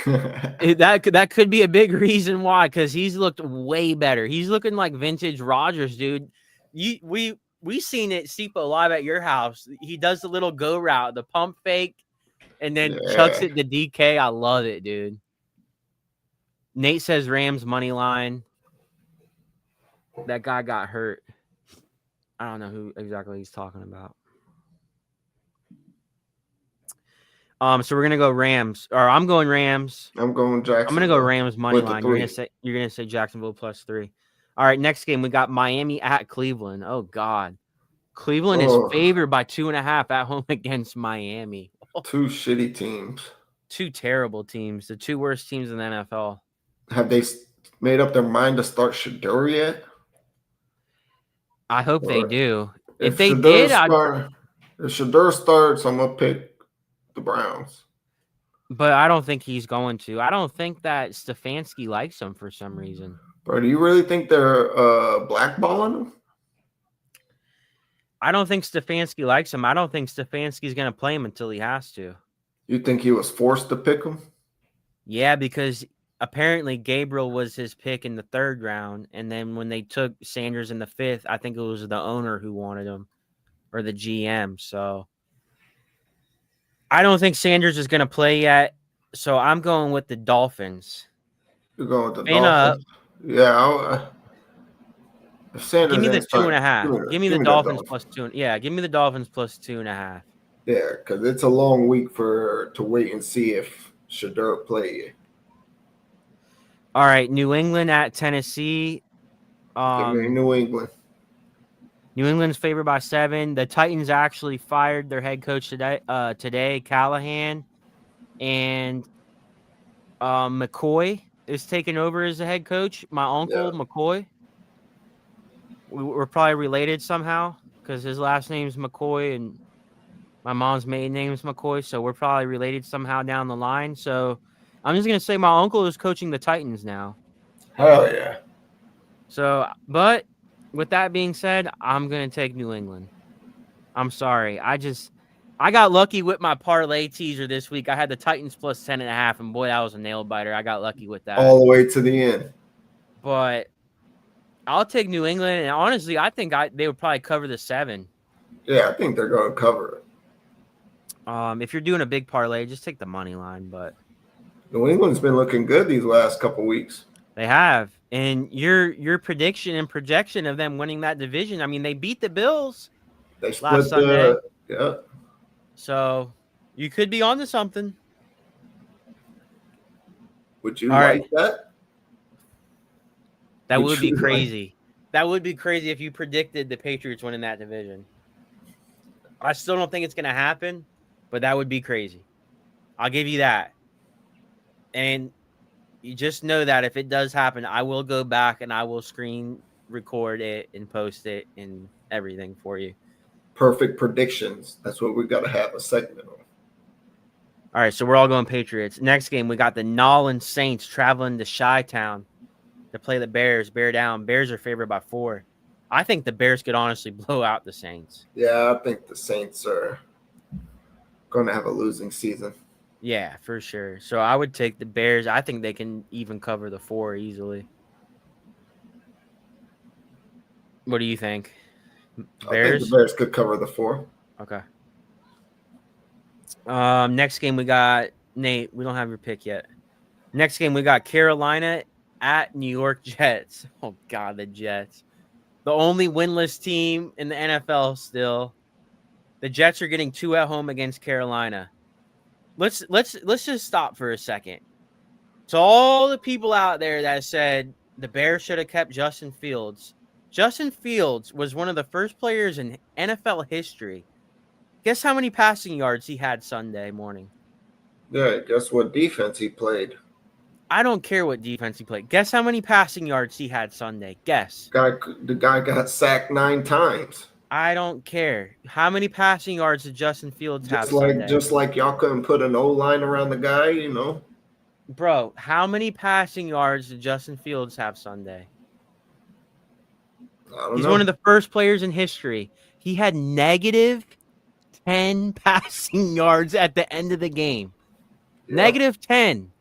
That could be a big reason why, because he's looked way better. He's looking like vintage Rogers, dude. We seen it, Sipo, live at your house. He does the little go route, the pump fake, and then chucks it to DK. I love it, dude. Nate says Rams money line. That guy got hurt. I don't know who exactly he's talking about. So we're gonna go Rams, or I'm going Rams. I'm going Jacksonville. I'm gonna go Rams money line. You're gonna say Jacksonville +3. All right, next game we got Miami at Cleveland. Oh God, Cleveland is favored by 2.5 at home against Miami. 2 shitty teams. 2 terrible teams. The 2 worst teams in the NFL. Have they made up their mind to start Shedeur yet? I hope they do. If they did, if Shedeur starts, I'm gonna pick the Browns. But I don't think he's going to. I don't think that Stefanski likes him for some reason. Bro, do you really think they're blackballing him? I don't think Stefanski likes him. I don't think Stefanski's going to play him until he has to. You think he was forced to pick him? Yeah, because apparently Gabriel was his pick in the 3rd round. And then when they took Sanders in the 5th, I think it was the owner who wanted him, or the GM. So I don't think Sanders is going to play yet, so I'm going with the Dolphins. You're going with the Dolphins? Yeah. If Sanders give me the 2.5. Give me the Dolphins +2. Yeah, give me the Dolphins +2.5. Yeah, because it's a long week to wait and see if Shedeur play. All right, New England at Tennessee. Give me New England. New England's favored by 7. The Titans actually fired their head coach today, Callahan, and McCoy is taking over as the head coach. My uncle, McCoy. We're probably related somehow because his last name's McCoy and my mom's maiden name is McCoy, so we're probably related somehow down the line. So I'm just going to say my uncle is coaching the Titans now. Hell yeah. So, but with that being said, I'm going to take New England. I'm sorry. I got lucky with my parlay teaser this week. I had the Titans +10.5, and boy, that was a nail biter. I got lucky with that. All the way to the end. But I'll take New England, and honestly, I think they would probably cover the 7. Yeah, I think they're going to cover it. If you're doing a big parlay, just take the money line. But New England's been looking good these last couple weeks. They have. And your prediction and projection of them winning that division, I mean, they beat the Bills last Sunday. Yeah. So you could be onto something. Would you like that? That would be crazy. That would be crazy if you predicted the Patriots winning that division. I still don't think it's going to happen, but that would be crazy. I'll give you that. And you just know that if it does happen, I will go back and I will screen record it and post it and everything for you. Perfect predictions. That's what we've got to have a segment on. All right, so we're all going Patriots. Next game, we got the Nolan Saints traveling to Chi-Town to play the Bears. Bear down. Bears are favored by 4. I think the Bears could honestly blow out the Saints. Yeah, I think the Saints are going to have a losing season. Yeah, for sure. So I would take the Bears. I think they can even cover the 4 easily. What do you think? I think the Bears could cover the 4. Okay. Next game we got Nate. We don't have your pick yet. Next game we got Carolina at New York Jets. Oh God, the Jets, the only winless team in the NFL still. The Jets are getting 2 at home against Carolina. Let's just stop for a second. So all the people out there that said the Bears should have kept Justin Fields. Justin Fields was one of the first players in NFL history. Guess how many passing yards he had Sunday morning? Yeah, guess what defense he played? I don't care what defense he played. Guess how many passing yards he had Sunday? Guess. The guy got sacked 9 times. I don't care. How many passing yards did Justin Fields have Sunday? Just like y'all couldn't put an O-line around the guy, you know? Bro, how many passing yards did Justin Fields have Sunday? He's one of the first players in history. He had negative 10 passing yards at the end of the game. Yeah. Negative 10.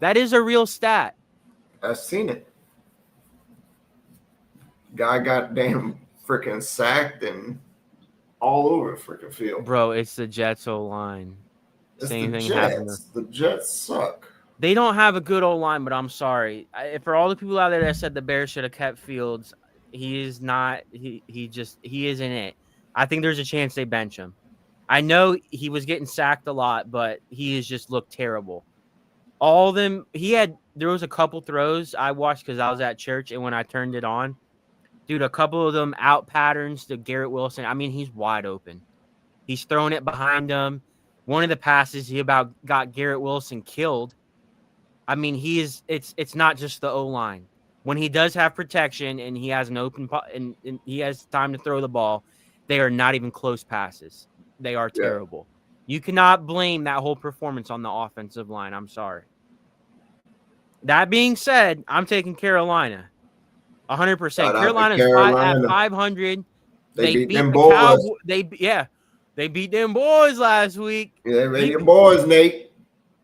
That is a real stat. I've seen it. Guy got damn freaking sacked and all over the freaking field. Bro, it's the Jets O-line. Same thing happened. The Jets suck. They don't have a good O-line, but I'm sorry. For all the people out there that said the Bears should have kept Fields, he is not. He isn't it. I think there's a chance they bench him. I know he was getting sacked a lot, but he has just looked terrible. All of them, there was a couple throws I watched because I was at church, and when I turned it on, dude, a couple of them out patterns to Garrett Wilson. I mean, he's wide open. He's throwing it behind him. One of the passes, he about got Garrett Wilson killed. I mean, it's not just the O-line. When he does have protection and he has an open and he has time to throw the ball, they are not even close passes. They are terrible. You cannot blame that whole performance on the offensive line. I'm sorry. That being said, I'm taking Carolina. 100%. Carolina's at 500. They beat them boys. They beat them boys last week. Yeah, they beat them boys, Nate.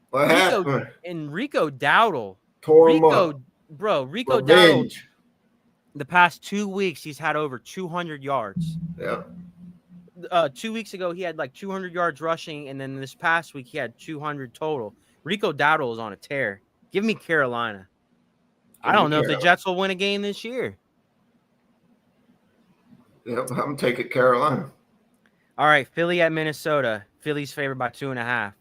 What happened? And Rico Dowdle. Tore him up. Bro, Rico Dowdle, the past 2 weeks, he's had over 200 yards. Yeah. 2 weeks ago, he had like 200 yards rushing, and then this past week, he had 200 total. Rico Dowdle is on a tear. Give me Carolina. I don't know if the Jets will win a game this year. Yep, I'm taking Carolina. All right, Philly at Minnesota. Philly's favored by 2.5.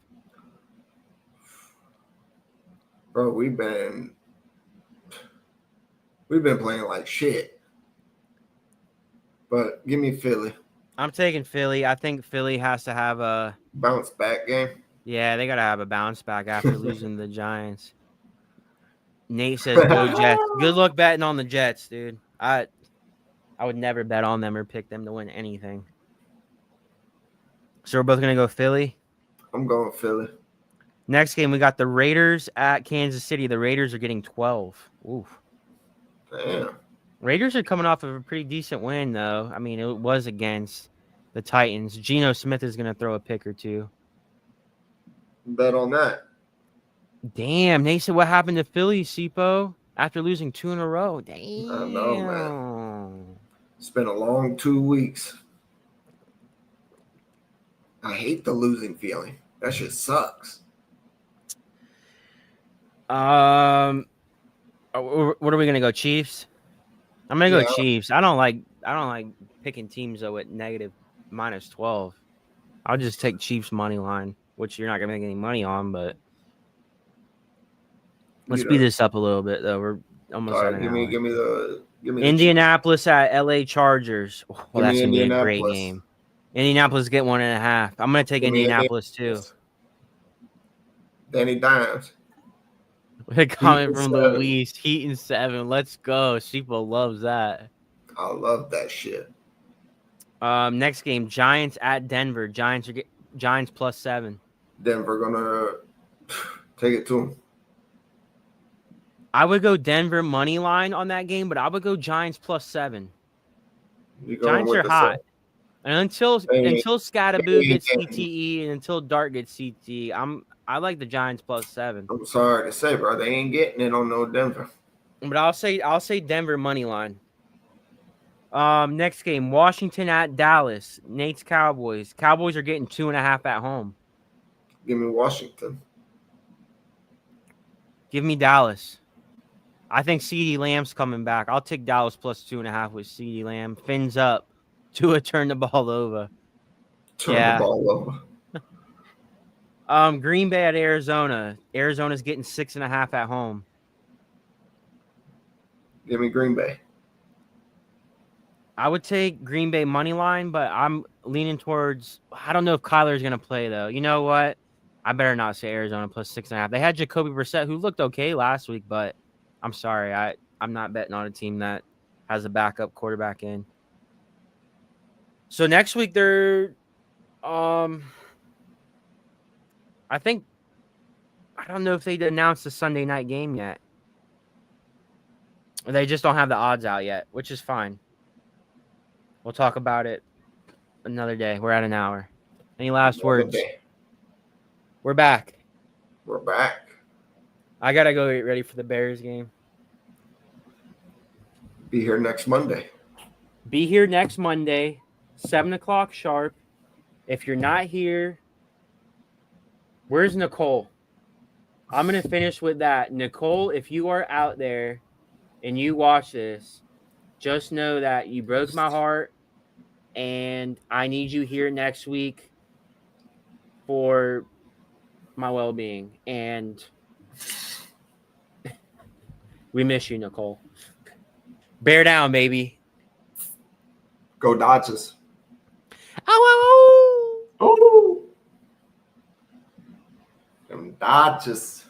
Bro, we've been playing like shit. But give me Philly. I'm taking Philly. I think Philly has to have a bounce back game. Yeah, they got to have a bounce back after losing the Giants. Nate says go Jets. Good luck betting on the Jets, dude. I would never bet on them or pick them to win anything. So we're both going to go Philly? I'm going Philly. Next game, we got the Raiders at Kansas City. The Raiders are getting 12. Oof. Damn. Raiders are coming off of a pretty decent win, though. I mean, it was against the Titans. Geno Smith is going to throw a pick or two. Bet on that. Damn, Nate said what happened to Philly, Sipo, after losing 2 in a row. Damn. I know, man. It's been a long 2 weeks. I hate the losing feeling. That shit sucks. What are we gonna go? Chiefs? I'm gonna go Chiefs. I don't like picking teams though at negative -12. I'll just take Chiefs money line, which you're not gonna make any money on, but let's speed this up a little bit though. We're almost at an hour. Give me Indianapolis at LA Chargers. Well, that's gonna be a great game. Indianapolis get 1.5. I'm gonna take Indianapolis too. Danny Dimes. A comment from Luis. Heat 7. Let's go. Sheeple loves that. I love that shit. Next game, Giants at Denver. Giants +7. Denver gonna take it to them. I would go Denver money line on that game, but I would go Giants +7. You going Giants with are the hot. And until They- Scatterboo they- gets CTE and until Dart gets CTE, I like the Giants +7. I'm sorry to say, bro, they ain't getting it on no Denver. But I'll say Denver money line. Next game, Washington at Dallas. Nate's Cowboys. Cowboys are getting 2.5 at home. Give me Washington. Give me Dallas. I think CeeDee Lamb's coming back. I'll take Dallas +2.5 with CeeDee Lamb. Fins up. Tua turn the ball over. Turn Yeah. the ball over. Green Bay at Arizona. Arizona's getting 6.5 at home. Give me Green Bay. I would take Green Bay money line, but I'm leaning towards. I don't know if Kyler's going to play, though. You know what? I better not say Arizona +6.5. They had Jacoby Brissett, who looked okay last week, but I'm sorry. I'm not betting on a team that has a backup quarterback in. So next week, they're. I don't know if they announced the Sunday night game yet. They just don't have the odds out yet, which is fine. We'll talk about it another day. We're at an hour. Any last words? Day. We're back. We're back. I got to go get ready for the Bears game. Be here next Monday. Be here next Monday, 7 o'clock sharp. If you're not here, where's Nicole? I'm going to finish with that. Nicole, if you are out there and you watch this, just know that you broke my heart, and I need you here next week for my well-being. And we miss you, Nicole. Bear down, baby. Go Dodgers. Ow, ow, ow. Oh. Them Dodgers.